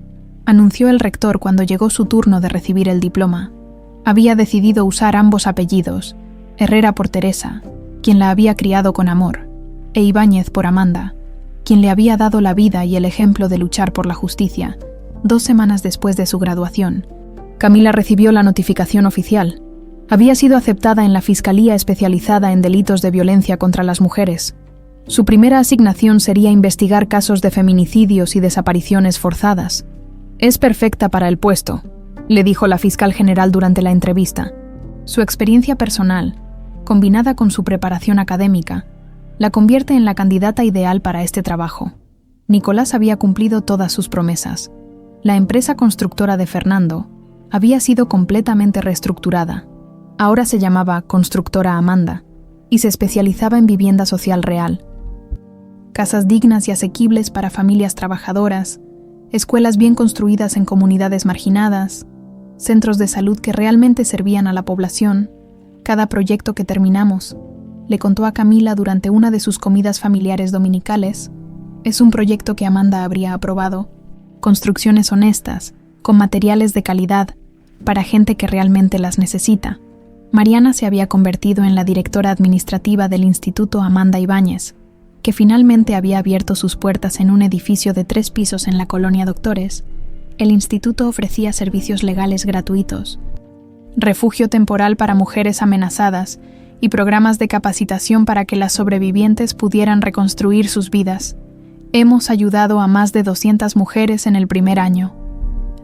anunció el rector cuando llegó su turno de recibir el diploma. Había decidido usar ambos apellidos, Herrera por Teresa, quien la había criado con amor, e Ibáñez por Amanda, quien le había dado la vida y el ejemplo de luchar por la justicia. 2 semanas después de su graduación, Camila recibió la notificación oficial. Había sido aceptada en la Fiscalía especializada en delitos de violencia contra las mujeres. Su primera asignación sería investigar casos de feminicidios y desapariciones forzadas. Es perfecta para el puesto, le dijo la fiscal general durante la entrevista. Su experiencia personal, combinada con su preparación académica, la convierte en la candidata ideal para este trabajo. Nicolás había cumplido todas sus promesas. La empresa constructora de Fernando había sido completamente reestructurada. Ahora se llamaba Constructora Amanda y se especializaba en vivienda social real. Casas dignas y asequibles para familias trabajadoras, escuelas bien construidas en comunidades marginadas, centros de salud que realmente servían a la población. Cada proyecto que terminamos, le contó a Camila durante una de sus comidas familiares dominicales, es un proyecto que Amanda habría aprobado. Construcciones honestas, con materiales de calidad, para gente que realmente las necesita. Mariana se había convertido en la directora administrativa del Instituto Amanda Ibáñez, que finalmente había abierto sus puertas en un edificio de 3 pisos en la colonia Doctores. El instituto ofrecía servicios legales gratuitos, refugio temporal para mujeres amenazadas y programas de capacitación para que las sobrevivientes pudieran reconstruir sus vidas. Hemos ayudado a más de 200 mujeres en el primer año,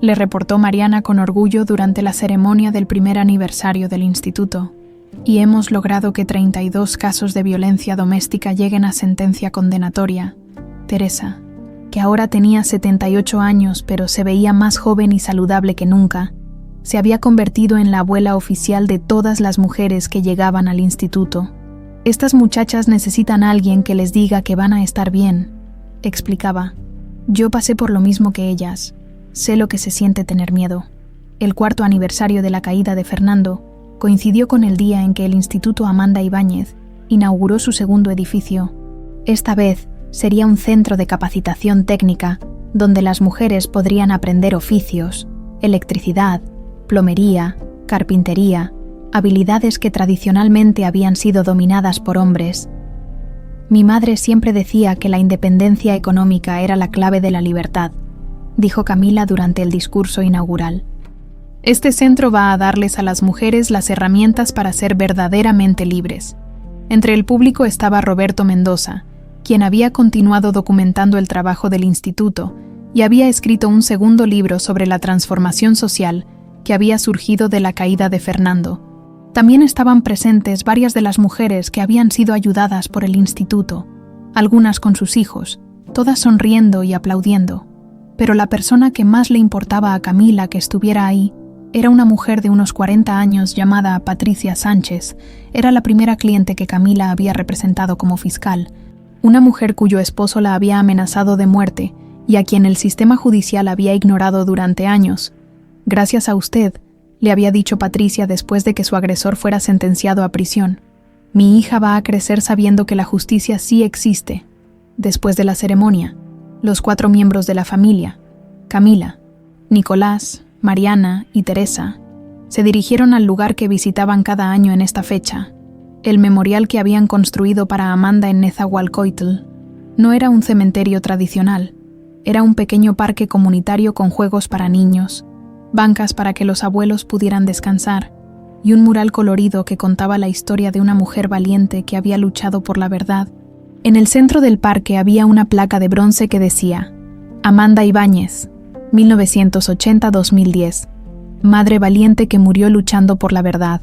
le reportó Mariana con orgullo durante la ceremonia del primer aniversario del instituto. Y hemos logrado que 32 casos de violencia doméstica lleguen a sentencia condenatoria. Teresa, que ahora tenía 78 años pero se veía más joven y saludable que nunca, se había convertido en la abuela oficial de todas las mujeres que llegaban al instituto. Estas muchachas necesitan a alguien que les diga que van a estar bien, explicaba. Yo pasé por lo mismo que ellas. Sé lo que se siente tener miedo. El 4º aniversario de la caída de Fernando coincidió con el día en que el Instituto Amanda Ibáñez inauguró su 2º edificio. Esta vez sería un centro de capacitación técnica donde las mujeres podrían aprender oficios, electricidad, plomería, carpintería, habilidades que tradicionalmente habían sido dominadas por hombres. Mi madre siempre decía que la independencia económica era la clave de la libertad, dijo Camila durante el discurso inaugural. Este centro va a darles a las mujeres las herramientas para ser verdaderamente libres. Entre el público estaba Roberto Mendoza, quien había continuado documentando el trabajo del instituto y había escrito un 2º libro sobre la transformación social que había surgido de la caída de Fernando. También estaban presentes varias de las mujeres que habían sido ayudadas por el instituto, algunas con sus hijos, todas sonriendo y aplaudiendo. Pero la persona que más le importaba a Camila que estuviera ahí era una mujer de unos 40 años llamada Patricia Sánchez. Era la primera cliente que Camila había representado como fiscal, una mujer cuyo esposo la había amenazado de muerte y a quien el sistema judicial había ignorado durante años. Gracias a usted, le había dicho Patricia después de que su agresor fuera sentenciado a prisión. Mi hija va a crecer sabiendo que la justicia sí existe. Después de la ceremonia, los 4 miembros de la familia, Camila, Nicolás, Mariana y Teresa, se dirigieron al lugar que visitaban cada año en esta fecha, el memorial que habían construido para Amanda en Nezahualcóyotl. No era un cementerio tradicional, era un pequeño parque comunitario con juegos para niños, bancas para que los abuelos pudieran descansar y un mural colorido que contaba la historia de una mujer valiente que había luchado por la verdad. En el centro del parque había una placa de bronce que decía: Amanda Ibáñez, 1980-2010. Madre valiente que murió luchando por la verdad.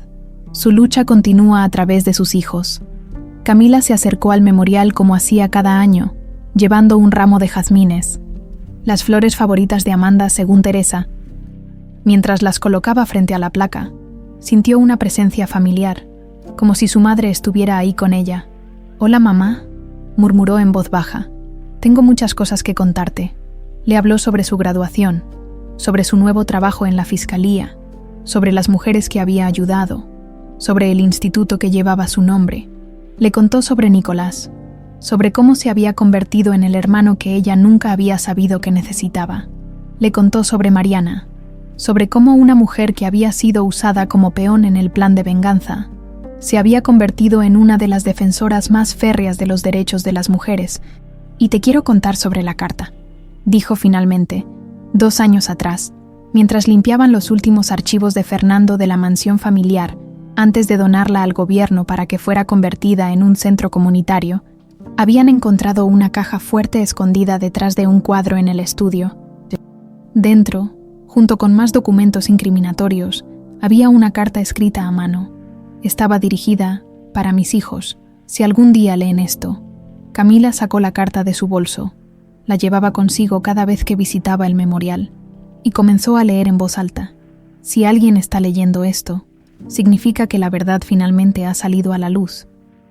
Su lucha continúa a través de sus hijos. Camila se acercó al memorial como hacía cada año, llevando un ramo de jazmines, las flores favoritas de Amanda según Teresa. Mientras las colocaba frente a la placa, sintió una presencia familiar, como si su madre estuviera ahí con ella. «Hola, mamá», murmuró en voz baja. «Tengo muchas cosas que contarte». Le habló sobre su graduación, sobre su nuevo trabajo en la fiscalía, sobre las mujeres que había ayudado, sobre el instituto que llevaba su nombre. Le contó sobre Nicolás, sobre cómo se había convertido en el hermano que ella nunca había sabido que necesitaba. Le contó sobre Mariana, sobre cómo una mujer que había sido usada como peón en el plan de venganza se había convertido en una de las defensoras más férreas de los derechos de las mujeres. «Y te quiero contar sobre la carta», dijo finalmente, 2 años atrás, mientras limpiaban los últimos archivos de Fernando de la mansión familiar antes de donarla al gobierno para que fuera convertida en un centro comunitario. Habían encontrado una caja fuerte escondida detrás de un cuadro en el estudio. Dentro, junto con más documentos incriminatorios, había una carta escrita a mano. Estaba dirigida «Para mis hijos, si algún día leen esto». Camila sacó la carta de su bolso. La llevaba consigo cada vez que visitaba el memorial y comenzó a leer en voz alta. «Si alguien está leyendo esto, significa que la verdad finalmente ha salido a la luz.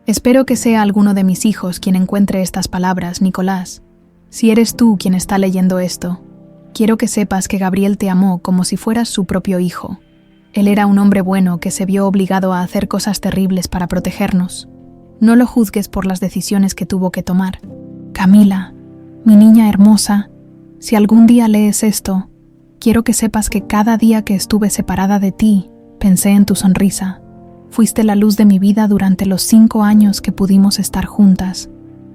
Espero que sea alguno de mis hijos quien encuentre estas palabras, Nicolás. Si eres tú quien está leyendo esto, quiero que sepas que Gabriel te amó como si fueras su propio hijo. Él era un hombre bueno que se vio obligado a hacer cosas terribles para protegernos. No lo juzgues por las decisiones que tuvo que tomar. Camila, mi niña hermosa, si algún día lees esto, quiero que sepas que cada día que estuve separada de ti, pensé en tu sonrisa. Fuiste la luz de mi vida durante los 5 años que pudimos estar juntas.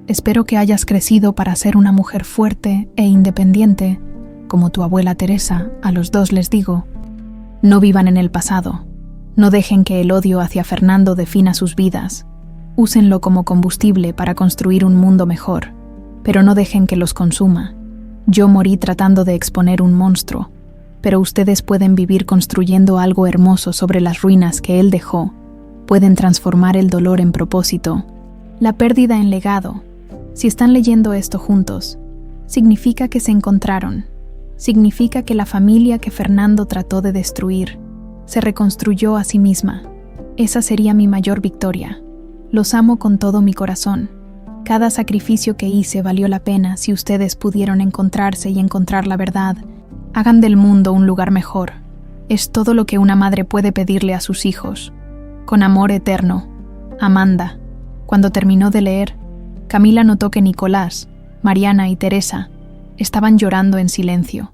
Espero que hayas crecido para ser una mujer fuerte e independiente, como tu abuela Teresa, a los 2 les digo. No vivan en el pasado. No dejen que el odio hacia Fernando defina sus vidas. Úsenlo como combustible para construir un mundo mejor, pero no dejen que los consuma. Yo morí tratando de exponer un monstruo, pero ustedes pueden vivir construyendo algo hermoso sobre las ruinas que él dejó. Pueden transformar el dolor en propósito, la pérdida en legado. Si están leyendo esto juntos, significa que se encontraron. Significa que la familia que Fernando trató de destruir se reconstruyó a sí misma. Esa sería mi mayor victoria. Los amo con todo mi corazón. Cada sacrificio que hice valió la pena si ustedes pudieron encontrarse y encontrar la verdad. Hagan del mundo un lugar mejor. Es todo lo que una madre puede pedirle a sus hijos. Con amor eterno, Amanda». Cuando terminó de leer, Camila notó que Nicolás, Mariana y Teresa estaban llorando en silencio.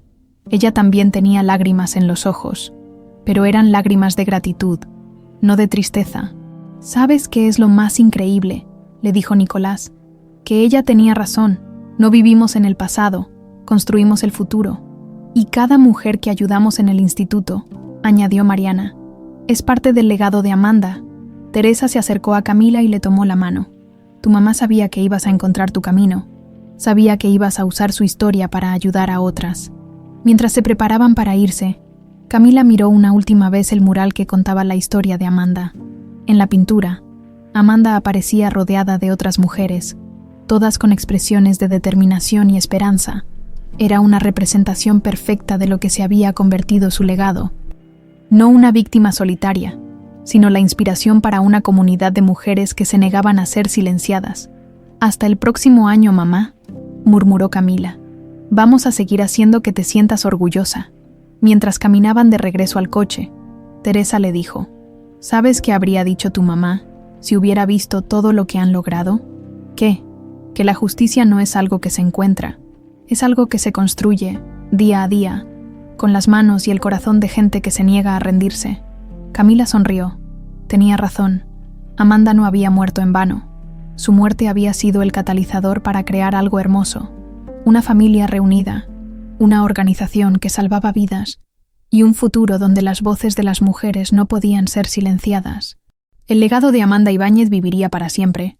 Ella también tenía lágrimas en los ojos, pero eran lágrimas de gratitud, no de tristeza. «¿Sabes qué es lo más increíble?», le dijo Nicolás. «Que ella tenía razón. No vivimos en el pasado, construimos el futuro. Y cada mujer que ayudamos en el instituto», añadió Mariana, «es parte del legado de Amanda». Teresa se acercó a Camila y le tomó la mano. «Tu mamá sabía que ibas a encontrar tu camino. Sabía que ibas a usar su historia para ayudar a otras». Mientras se preparaban para irse, Camila miró una última vez el mural que contaba la historia de Amanda. En la pintura, Amanda aparecía rodeada de otras mujeres, todas con expresiones de determinación y esperanza. Era una representación perfecta de lo que se había convertido su legado. No una víctima solitaria, sino la inspiración para una comunidad de mujeres que se negaban a ser silenciadas. «Hasta el próximo año, mamá», murmuró Camila. «Vamos a seguir haciendo que te sientas orgullosa». Mientras caminaban de regreso al coche, Teresa le dijo: «¿Sabes qué habría dicho tu mamá si hubiera visto todo lo que han logrado? ¿Qué? Que la justicia no es algo que se encuentra, es algo que se construye, día a día, con las manos y el corazón de gente que se niega a rendirse». Camila sonrió. Tenía razón. Amanda no había muerto en vano. Su muerte había sido el catalizador para crear algo hermoso. Una familia reunida, una organización que salvaba vidas y un futuro donde las voces de las mujeres no podían ser silenciadas. El legado de Amanda Ibáñez viviría para siempre.